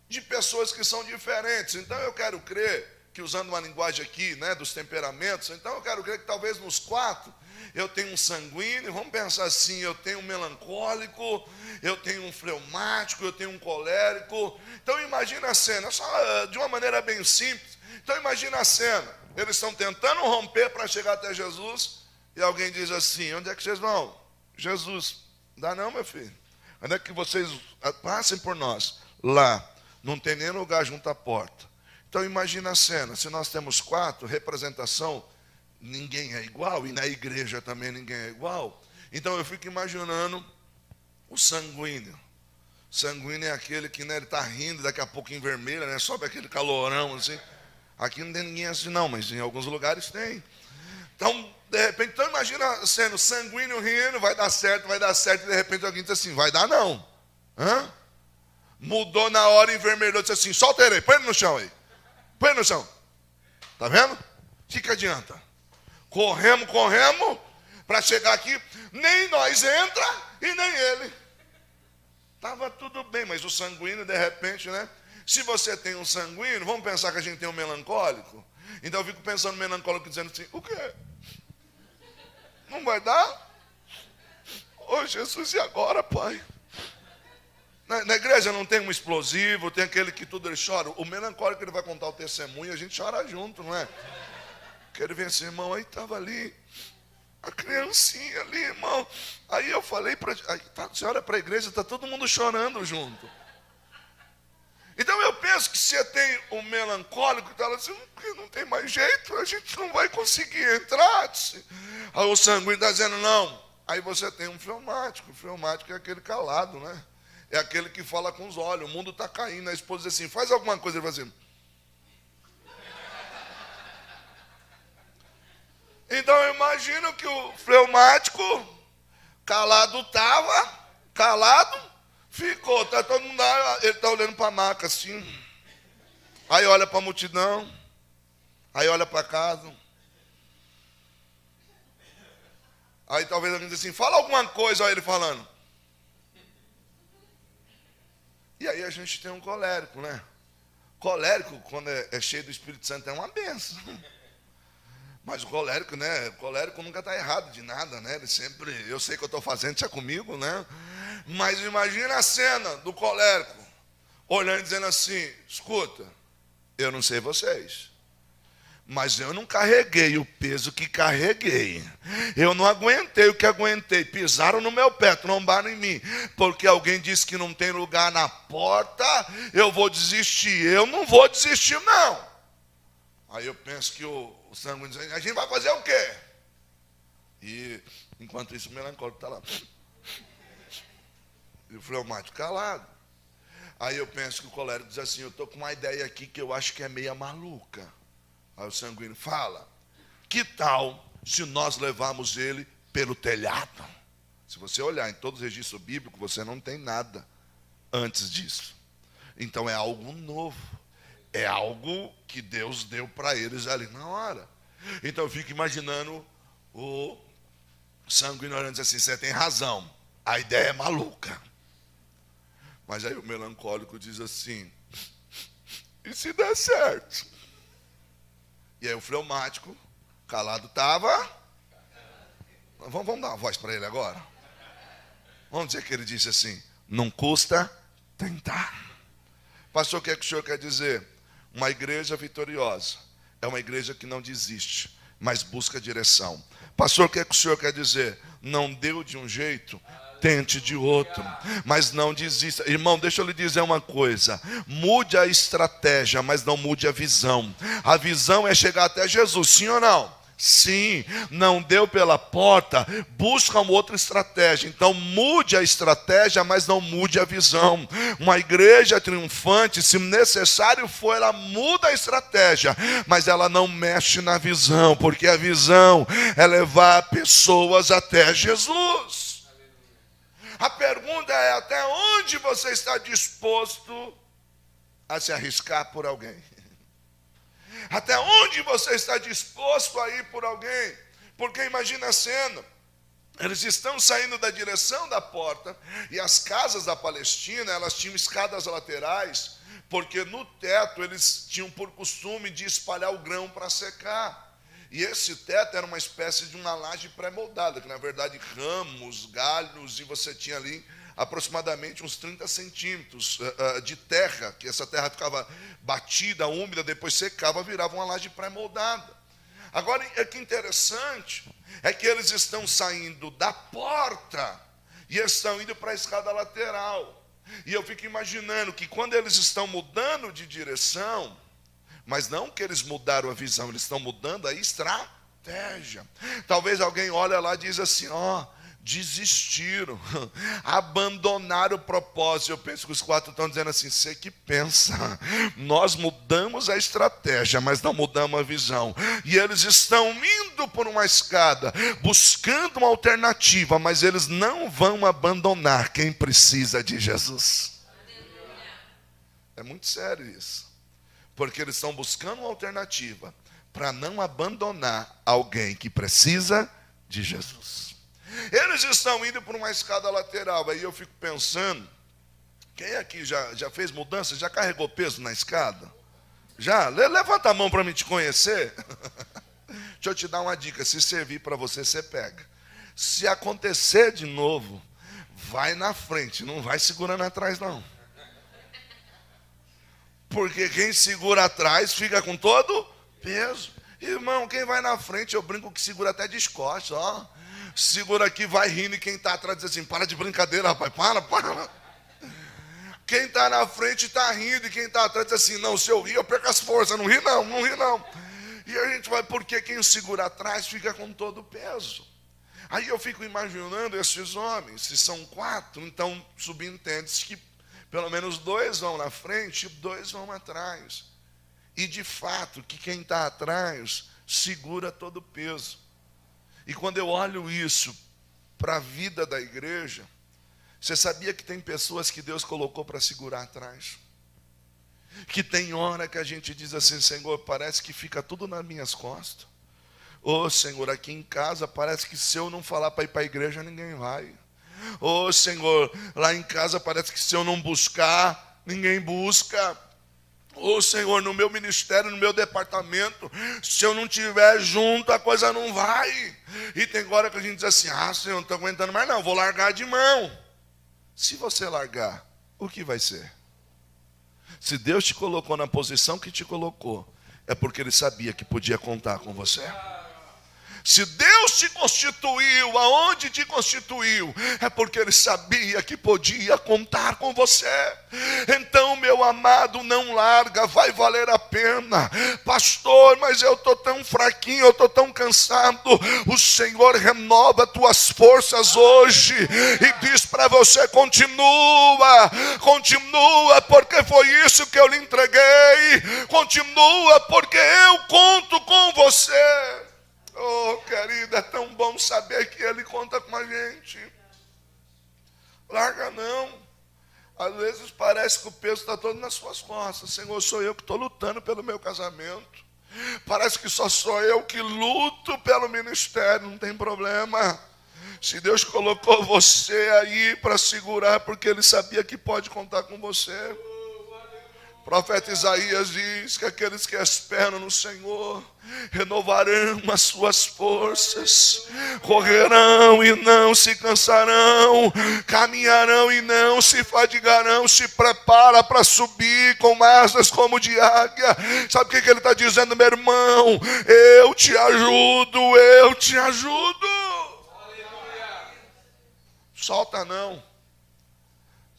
de pessoas que são diferentes. Então eu quero crer que, usando uma linguagem aqui, né, dos temperamentos, então eu quero crer que talvez nos 4, eu tenho um sanguíneo, vamos pensar assim, eu tenho um melancólico, eu tenho um fleumático, eu tenho um colérico. Então imagina a cena, só de uma maneira bem simples, Então imagina a cena, eles estão tentando romper para chegar até Jesus, e alguém diz assim, onde é que vocês vão? Jesus, dá não, meu filho. Onde é que vocês passem por nós? Lá, não tem nem lugar junto à porta. Então imagina a cena, se nós temos 4, representação, ninguém é igual, e na igreja também ninguém é igual. Então eu fico imaginando o sanguíneo. Sanguíneo é aquele que, né, ele está rindo, daqui a pouco envermelha, né, sobe aquele calorão assim. Aqui não tem ninguém assim não, mas em alguns lugares tem. Então, de repente, então imagina sendo sanguíneo rindo, vai dar certo, e de repente alguém diz assim, vai dar não. Hã? Mudou na hora, envermelhou, disse assim, solta ele aí, põe ele no chão aí. Põe ele no chão. Tá vendo? O que adianta? Corremos, para chegar aqui, nem nós entra e nem ele. Estava tudo bem, mas o sanguíneo, de repente, né? Se você tem um sanguíneo, vamos pensar que a gente tem um melancólico. Então eu fico pensando no melancólico dizendo assim, o quê? Não vai dar? Ô Jesus, e agora, Pai? Na igreja não tem um explosivo, tem aquele que tudo ele chora. O melancólico ele vai contar o testemunho e a gente chora junto, não é? Que ele vem assim, irmão, aí estava ali, a criancinha ali, irmão. Aí eu falei para você olha para a igreja, está todo mundo chorando junto. Então eu penso que se tem um melancólico que está lá assim, não tem mais jeito, a gente não vai conseguir entrar. Aí o sanguíneo está dizendo não. Aí você tem um fleumático. O fleumático é aquele calado, né? É aquele que fala com os olhos. O mundo está caindo. A esposa diz assim, faz alguma coisa. Ele vai assim. Então eu imagino que o fleumático calado estava, ficou, tá todo mundo lá, ele está olhando para a maca assim, aí olha para a multidão, aí olha para casa, aí talvez alguém diz assim, fala alguma coisa, olha ele falando. E aí a gente tem um colérico, né? Colérico, quando é cheio do Espírito Santo, é uma benção. Mas o colérico, né? O colérico nunca está errado de nada, né? Ele sempre, eu sei que eu estou fazendo, isso é comigo, né? Mas imagina a cena do colérico, olhando e dizendo assim, escuta, eu não sei vocês, mas eu não carreguei o peso que carreguei. Eu não aguentei o que aguentei. Pisaram no meu pé, trombaram em mim. Porque alguém disse que não tem lugar na porta, eu vou desistir. Eu não vou desistir, não. Aí eu penso que o sanguíneo diz, a gente vai fazer o quê? E enquanto isso o melancólico está lá. E o fleumático calado. Aí eu penso que o colérico diz assim, eu estou com uma ideia aqui que eu acho que é meia maluca. Aí o sanguíneo fala, que tal se nós levarmos ele pelo telhado? Se você olhar em todos os registros bíblicos, você não tem nada antes disso. Então é algo novo. É algo que Deus deu para eles ali na hora. Então eu fico imaginando o sanguíneo olhando assim, você tem razão, a ideia é maluca. Mas aí o melancólico diz assim, e se der certo? E aí o fleumático, calado estava. Vamos dar uma voz para ele agora? Vamos dizer que ele disse assim, não custa tentar. Pastor, o que é que o senhor quer dizer? Uma igreja vitoriosa é uma igreja que não desiste, mas busca direção. Pastor, o que é que o senhor quer dizer? Não deu de um jeito, tente de outro, mas não desista. Irmão, deixa eu lhe dizer uma coisa, mude a estratégia, mas não mude a visão. A visão é chegar até Jesus, sim ou não? Sim, não deu pela porta, busca uma outra estratégia. Então mude a estratégia, mas não mude a visão. Uma igreja triunfante, se necessário for, ela muda a estratégia, mas ela não mexe na visão, porque a visão é levar pessoas até Jesus. A pergunta é, até onde você está disposto a se arriscar por alguém? Até onde você está disposto a ir por alguém? Porque imagina a cena, eles estão saindo da direção da porta, e as casas da Palestina, elas tinham escadas laterais, porque no teto eles tinham por costume de espalhar o grão para secar. E esse teto era uma espécie de uma laje pré-moldada, que na verdade ramos, galhos, e você tinha ali aproximadamente uns 30 centímetros de terra, que essa terra ficava batida, úmida, depois secava, virava uma laje pré-moldada. Agora, é que interessante é que eles estão saindo da porta e estão indo para a escada lateral. E eu fico imaginando que quando eles estão mudando de direção, mas não que eles mudaram a visão, eles estão mudando a estratégia. Talvez alguém olhe lá e diz assim, desistiram, abandonaram o propósito. Eu penso que os 4 estão dizendo assim, você que pensa, nós mudamos a estratégia, mas não mudamos a visão. E eles estão indo por uma escada, buscando uma alternativa, mas eles não vão abandonar quem precisa de Jesus. É muito sério isso, porque eles estão buscando uma alternativa para não abandonar alguém que precisa de Jesus. Eles estão indo por uma escada lateral. Aí eu fico pensando, quem aqui já fez mudança, já carregou peso na escada? Já? Levanta a mão para me te conhecer. Deixa eu te dar uma dica, se servir para você, você pega. Se acontecer de novo, vai na frente, não vai segurando atrás não. Porque quem segura atrás fica com todo peso. Irmão, quem vai na frente, eu brinco que segura até descosta, segura aqui, vai rindo, e quem está atrás diz assim, para de brincadeira, rapaz, para. Quem está na frente está rindo, e quem está atrás diz assim, não, se eu rir, eu perco as forças, não ri não. E a gente vai, porque quem segura atrás fica com todo o peso. Aí eu fico imaginando esses homens, se são 4, então subentende-se que pelo menos 2 vão na frente e 2 vão atrás. E de fato, que quem está atrás segura todo o peso. E quando eu olho isso para a vida da igreja, você sabia que tem pessoas que Deus colocou para segurar atrás? Que tem hora que a gente diz assim, Senhor, parece que fica tudo nas minhas costas. Senhor, aqui em casa parece que se eu não falar para ir para a igreja, ninguém vai. Senhor, lá em casa parece que se eu não buscar, ninguém busca. Senhor, no meu ministério, no meu departamento, se eu não estiver junto, a coisa não vai. E tem hora que a gente diz assim, Senhor, não estou aguentando mais não, vou largar de mão. Se você largar, o que vai ser? Se Deus te colocou na posição que te colocou, é porque Ele sabia que podia contar com você. Se Deus te constituiu, aonde te constituiu, é porque Ele sabia que podia contar com você. Então, meu amado, não larga, vai valer a pena. Pastor, mas eu estou tão fraquinho, eu estou tão cansado. O Senhor renova tuas forças hoje e diz para você, continua, porque foi isso que eu lhe entreguei. Continua, porque eu conto com você. Querida, é tão bom saber que Ele conta com a gente. Larga não. Às vezes parece que o peso está todo nas suas costas. Senhor, sou eu que estou lutando pelo meu casamento. Parece que só sou eu que luto pelo ministério. Não tem problema. Se Deus colocou você aí para segurar, porque Ele sabia que pode contar com você. O profeta Isaías diz que aqueles que esperam no Senhor renovarão as suas forças, correrão e não se cansarão, caminharão e não se fadigarão, se prepara para subir com asas como de águia. Sabe o que ele está dizendo, meu irmão? Eu te ajudo. Solta não.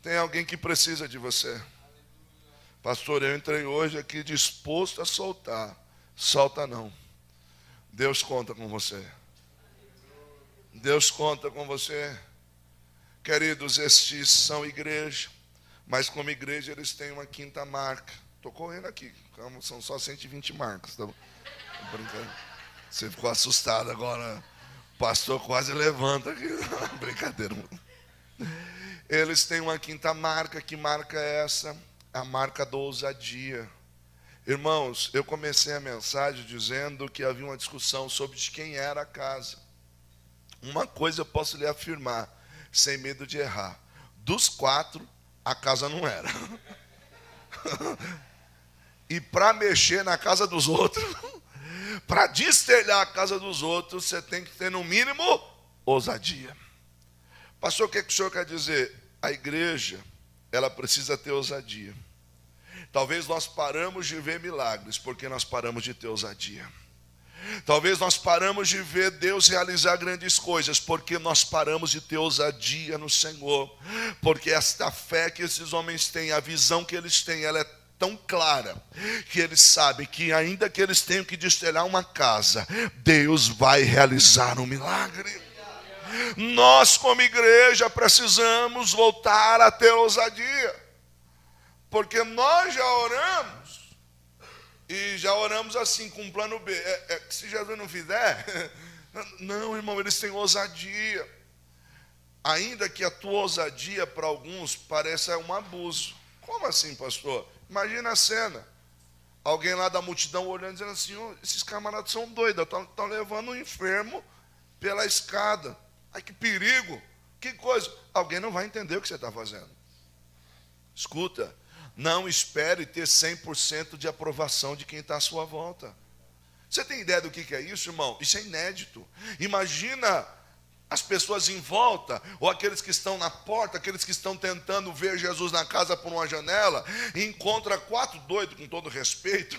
Tem alguém que precisa de você. Pastor, eu entrei hoje aqui disposto a soltar. Solta não. Deus conta com você. Deus conta com você. Queridos, estes são igreja, mas como igreja eles têm uma 5ª marca. Estou correndo aqui, são só 120 marcas. Tá brincando? Você ficou assustado agora. O pastor quase levanta aqui. Brincadeira. Eles têm uma 5ª marca. Que marca é essa? A marca da ousadia. Irmãos, eu comecei a mensagem dizendo que havia uma discussão sobre de quem era a casa. Uma coisa eu posso lhe afirmar, sem medo de errar. Dos 4, a casa não era. E para mexer na casa dos outros, para destelhar a casa dos outros, você tem que ter no mínimo ousadia. Pastor, o que o senhor quer dizer? A igreja, ela precisa ter ousadia. Talvez nós paramos de ver milagres porque nós paramos de ter ousadia. Talvez nós paramos de ver Deus realizar grandes coisas porque nós paramos de ter ousadia no Senhor. Porque esta fé que esses homens têm, a visão que eles têm, ela é tão clara que eles sabem que ainda que eles tenham que destelhar uma casa, Deus vai realizar um milagre. Nós como igreja precisamos voltar a ter ousadia. Porque nós já oramos, e já oramos assim, com um plano B. Que se Jesus não fizer, não, irmão, eles têm ousadia. Ainda que a tua ousadia para alguns pareça um abuso. Como assim, pastor? Imagina a cena. Alguém lá da multidão olhando e dizendo assim, oh, esses camaradas são doidos, estão levando um enfermo pela escada. Ai, que perigo, que coisa. Alguém não vai entender o que você está fazendo. Escuta. Não espere ter 100% de aprovação de quem está à sua volta. Você tem ideia do que é isso, irmão? Isso é inédito. Imagina as pessoas em volta, ou aqueles que estão na porta, aqueles que estão tentando ver Jesus na casa por uma janela, e encontra 4 doidos, com todo respeito,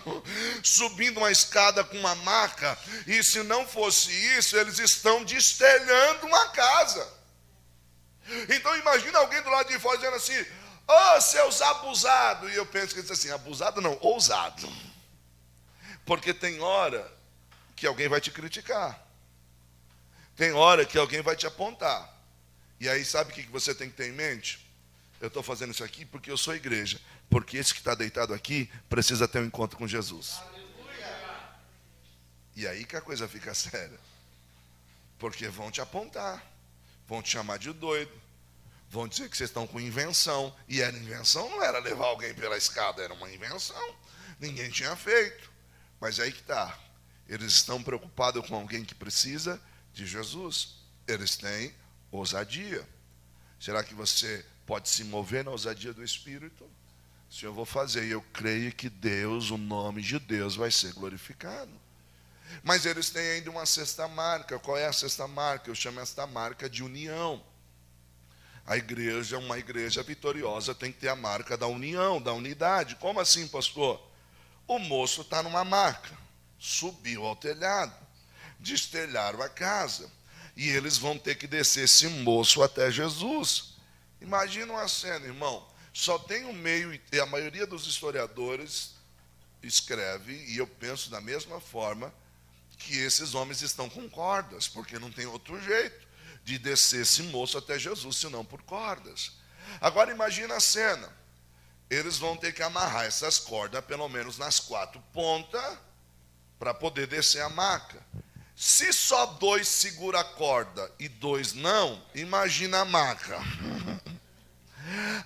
subindo uma escada com uma maca, e se não fosse isso, eles estão destelhando uma casa. Então imagina alguém do lado de fora dizendo assim, oh, seus abusados. E eu penso que ele diz assim, abusado não, ousado. Porque tem hora que alguém vai te criticar. Tem hora que alguém vai te apontar. E aí sabe o que você tem que ter em mente? Eu estou fazendo isso aqui porque eu sou igreja. Porque esse que está deitado aqui precisa ter um encontro com Jesus. E aí que a coisa fica séria. Porque vão te apontar. Vão te chamar de doido. Vão dizer que vocês estão com invenção. E era invenção, não era levar alguém pela escada, era uma invenção. Ninguém tinha feito. Mas aí que está. Eles estão preocupados com alguém que precisa de Jesus. Eles têm ousadia. Será que você pode se mover na ousadia do Espírito? Se eu vou fazer, eu creio que Deus, o nome de Deus vai ser glorificado. Mas eles têm ainda uma sexta marca. Qual é a sexta marca? Eu chamo esta marca de união. A igreja, uma igreja vitoriosa, tem que ter a marca da união, da unidade. Como assim, pastor? O moço está numa maca, subiu ao telhado, destelharam a casa, e eles vão ter que descer esse moço até Jesus. Imagina uma cena, irmão. Só tem um meio, e a maioria dos historiadores escreve, e eu penso da mesma forma, que esses homens estão com cordas, porque não tem outro jeito de descer esse moço até Jesus, senão por cordas. Agora imagina a cena. Eles vão ter que amarrar essas cordas, pelo menos nas 4 pontas, para poder descer a maca. Se só 2 segura a corda e 2 não, imagina a maca.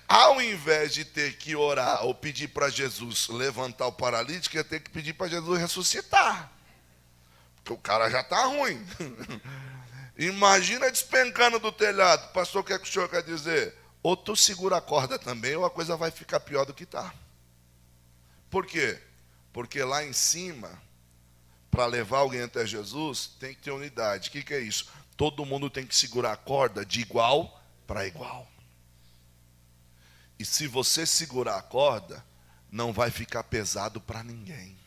Ao invés de ter que orar ou pedir para Jesus levantar o paralítico, ia ter que pedir para Jesus ressuscitar. Porque o cara já está ruim. Imagina despencando do telhado. Pastor, o que é que o senhor quer dizer? Ou tu segura a corda também, ou a coisa vai ficar pior do que está. Por quê? Porque lá em cima, para levar alguém até Jesus, tem que ter unidade. O que é isso? Todo mundo tem que segurar a corda de igual para igual. E se você segurar a corda, não vai ficar pesado para ninguém.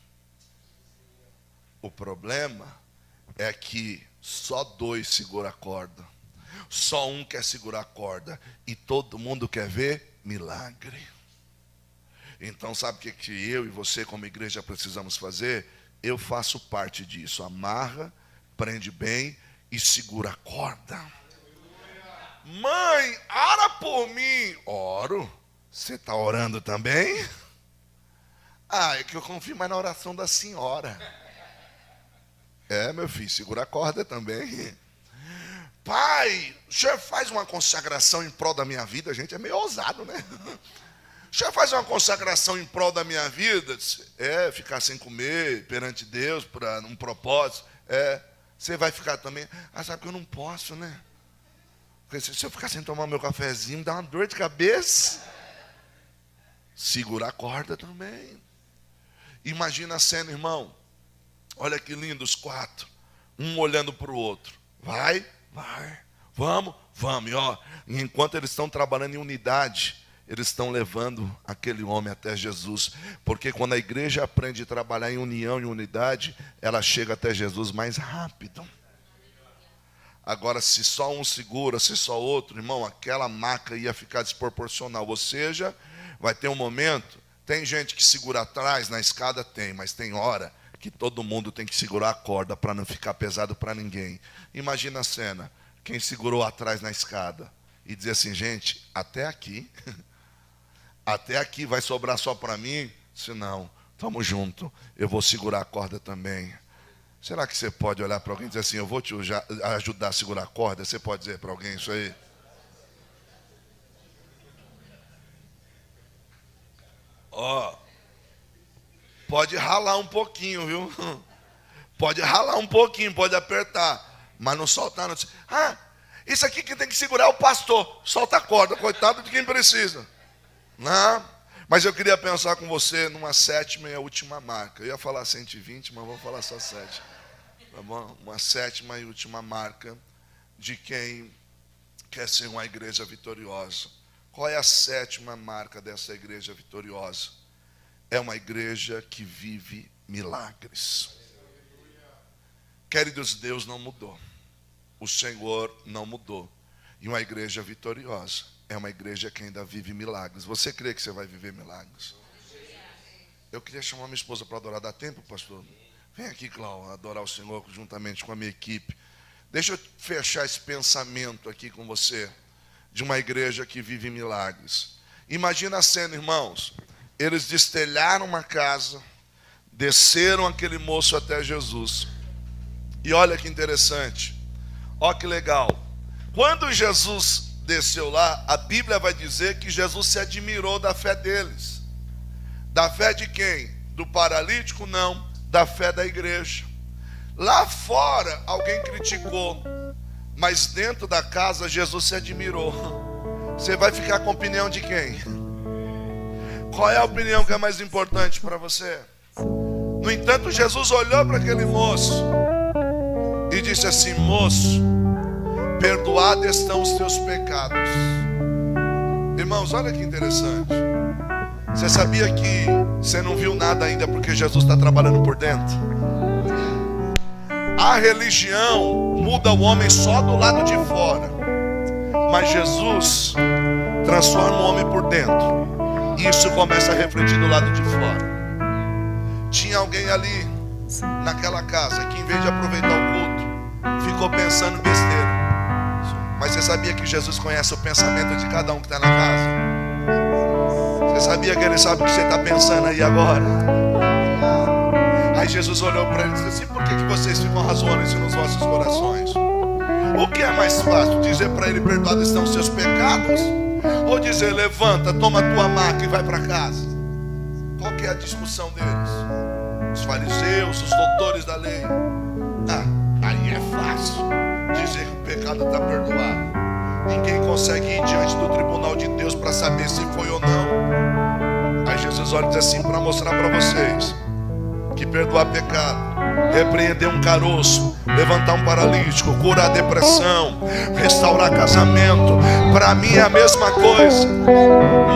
O problema é que só 2 seguram a corda. Só um quer segurar a corda. E todo mundo quer ver milagre. Então sabe o que eu e você como igreja precisamos fazer? Eu faço parte disso. Amarra, prende bem e segura a corda. Mãe, ora por mim. Oro. Você está orando também? Ah, é que eu confio mais na oração da senhora. É, meu filho, segura a corda também. Pai, o senhor faz uma consagração em prol da minha vida? Gente, é meio ousado, né? O senhor faz uma consagração em prol da minha vida? É, ficar sem comer perante Deus, para um propósito. É, você vai ficar também. Ah, sabe que eu não posso, né? Porque se eu ficar sem tomar meu cafezinho, dá uma dor de cabeça. Segura a corda também. Imagina a cena, irmão. Olha que lindo os 4. Um olhando para o outro. Vai, vai. Vamos. E ó, enquanto eles estão trabalhando em unidade, eles estão levando aquele homem até Jesus. Porque quando a igreja aprende a trabalhar em união e unidade, ela chega até Jesus mais rápido. Agora, se só um segura, se só outro, irmão, aquela maca ia ficar desproporcional. Ou seja, vai ter um momento, tem gente que segura atrás na escada, mas tem hora que todo mundo tem que segurar a corda para não ficar pesado para ninguém. Imagina a cena, quem segurou atrás na escada e dizer assim, gente, até aqui vai sobrar só para mim? Se não, tamo junto, eu vou segurar a corda também. Será que você pode olhar para alguém e dizer assim, eu vou te ajudar a segurar a corda? Você pode dizer para alguém isso aí? Ó, pode ralar um pouquinho, viu? Pode ralar um pouquinho, pode apertar, mas não soltar, não. Isso aqui que tem que segurar é o pastor. Solta a corda, coitado de quem precisa. Não, mas eu queria pensar com você numa 7ª e última marca. Eu ia falar 120, mas vou falar só 7. Tá bom? Uma 7ª e última marca de quem quer ser uma igreja vitoriosa. Qual é a 7ª marca dessa igreja vitoriosa? É uma igreja que vive milagres. Queridos, Deus não mudou. O Senhor não mudou. E uma igreja vitoriosa é uma igreja que ainda vive milagres. Você crê que você vai viver milagres? Eu queria chamar minha esposa para adorar. Dá tempo, pastor? Vem aqui, Cláudio, adorar o Senhor juntamente com a minha equipe. Deixa eu fechar esse pensamento aqui com você, de uma igreja que vive milagres. Imagina a cena, irmãos. Eles destelharam uma casa, desceram aquele moço até Jesus. E olha que interessante. Olha que legal. Quando Jesus desceu lá, a Bíblia vai dizer que Jesus se admirou da fé deles. Da fé de quem? Do paralítico? Não. Da fé da igreja. Lá fora, alguém criticou. Mas dentro da casa, Jesus se admirou. Você vai ficar com a opinião de quem? Qual é a opinião que é mais importante para você? No entanto, Jesus olhou para aquele moço e disse assim, moço, perdoados estão os teus pecados. Irmãos, olha que interessante. Você sabia que você não viu nada ainda porque Jesus está trabalhando por dentro? A religião muda o homem só do lado de fora, mas Jesus transforma o homem por dentro. E isso começa a refletir do lado de fora. Tinha alguém ali naquela casa que, em vez de aproveitar o culto, ficou pensando besteira. Mas você sabia que Jesus conhece o pensamento de cada um que está na casa? Você sabia que Ele sabe o que você está pensando aí agora? Aí Jesus olhou para ele e disse assim, por que vocês ficam razoando isso nos vossos corações? O que é mais fácil? Dizer para ele, perdoados estão os seus pecados? Ou dizer, levanta, toma a tua maca e vai para casa? Qual que é a discussão deles? Os fariseus, os doutores da lei. Aí é fácil dizer que o pecado está perdoado. Ninguém consegue ir diante do tribunal de Deus para saber se foi ou não. Aí Jesus olha e diz assim, para mostrar para vocês que perdoar pecado, repreender um caroço, levantar um paralítico, curar a depressão, restaurar casamento, para mim é a mesma coisa.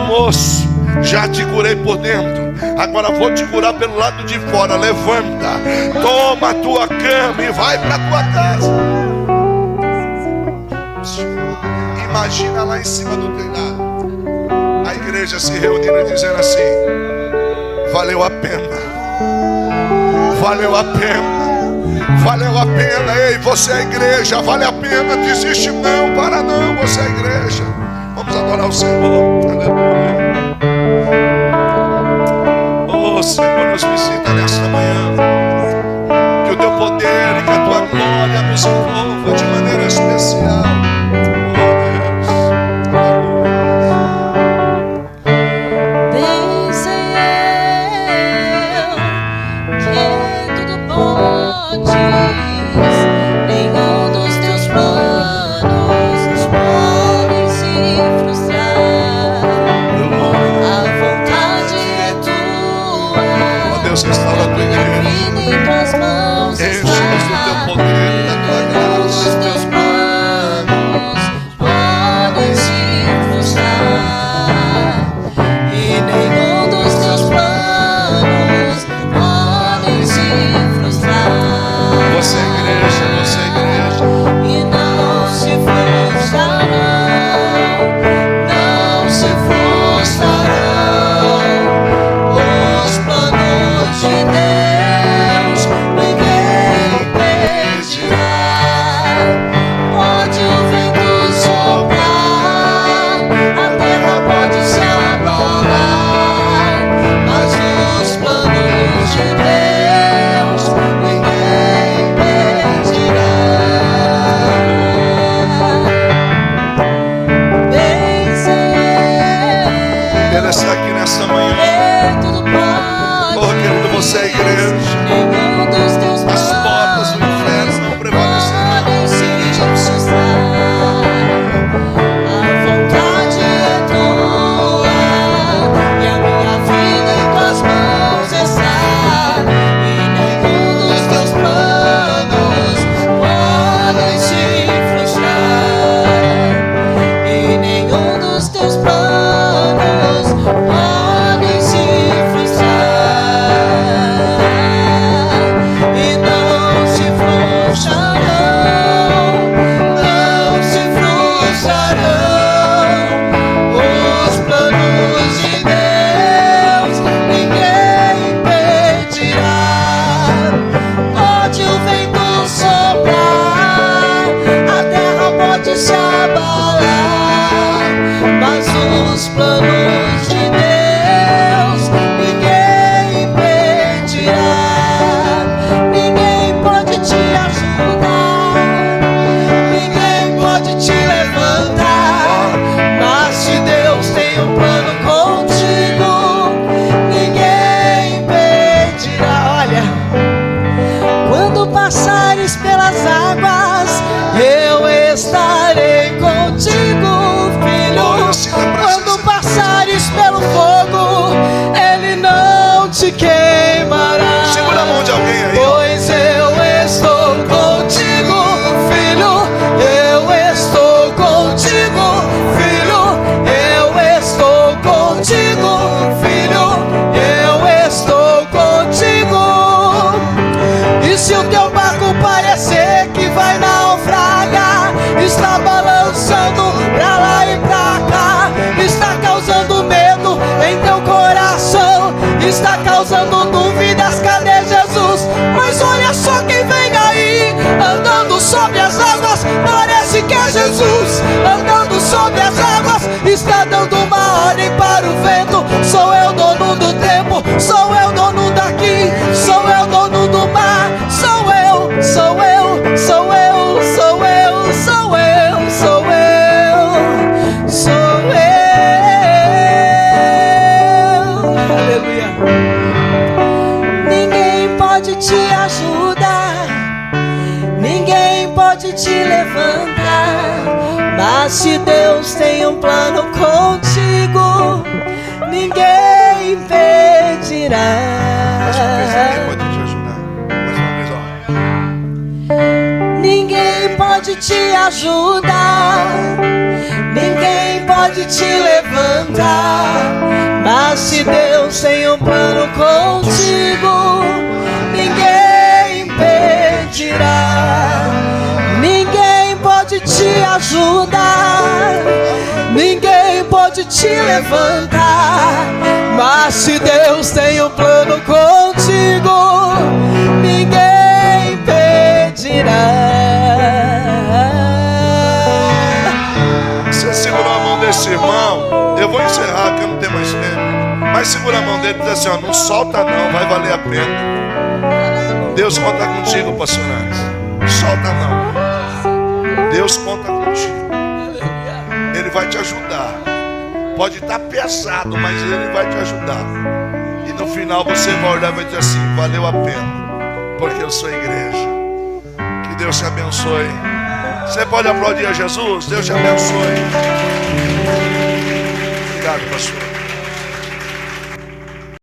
Moço, já te curei por dentro, agora vou te curar pelo lado de fora. Levanta, toma a tua cama e vai para a tua casa. Imagina lá em cima do telhado a igreja se reunindo e dizendo assim, valeu a pena. Valeu a pena, valeu a pena. Ei, você é igreja, vale a pena. Desiste não, para não, você é igreja. Vamos adorar o Senhor. Aleluia. Oh Senhor, nos visita nesta manhã. Que o teu poder e que a tua glória nos envolva de maneira especial. Nenhum dos teus planos podem se frustrar. Ele está aqui nesta manhã. Tudo pode. Oh, querido, você é a igreja. Nenhum dos teus As portas do inferno não prevalecerão. podem se frustrar. A vontade é tua e a minha vida em tuas mãos está. E nenhum dos teus planos podem se frustrar. E nenhum dos teus planos podem se frustrar. E não se frustrarão, não se frustrarão os planos de Deus, ninguém impedirá. Pode o vento soprar, a terra pode se abalar, mas os planos de Deus ninguém impedirá. Ninguém pode te ajudar, ninguém pode te levantar, mas se Deus tem um plano contigo, ninguém impedirá. Olha, quando passares pelas águas, eu estarei contigo, filho. Quando passares pelo fogo, ele não te queimará. Segura a mão de alguém aí. Pois eu estou contigo, filho. Eu estou contigo, filho. Eu estou contigo, filho. Eu estou contigo. E se o teu barco parecer que vai naufragar, está balançando pra lá e pra cá, está causando medo em teu coração, está causando dúvidas, cadê Jesus? Mas olha só quem vem aí, andando sobre as águas, parece que é Jesus. Andando sobre as águas, está dando uma ordem para o vento. Sou eu dono do tempo, sou eu dono daqui, sou eu dono do mar. Sou eu, sou eu, sou eu, sou eu, sou eu, sou eu, sou eu. Aleluia. Ninguém pode te ajudar, ninguém pode te levantar, mas se Deus tem um plano contigo, ninguém impedirá. Mais uma vez, ninguém pode te ajudar. Mais uma vez, ó. Ninguém pode te ajudar, ninguém pode te levantar, mas se Deus tem um plano contigo, ninguém impedirá. Ninguém pode te ajudar, ninguém pode te levantar, mas se Deus tem um plano contigo, ninguém impedirá. Você segurou a mão desse irmão. Eu vou encerrar que eu não tenho mais tempo. Mas segura a mão dele e diz assim, ó, não solta não, vai valer a pena. Deus conta contigo, pastor Nantes. Solta não. Deus conta contigo. Ele vai te ajudar. Pode estar pesado, mas Ele vai te ajudar. E no final você vai olhar e vai dizer assim, valeu a pena, porque eu sou a igreja. Que Deus te abençoe. Você pode aplaudir a Jesus? Deus te abençoe. Obrigado, pastor.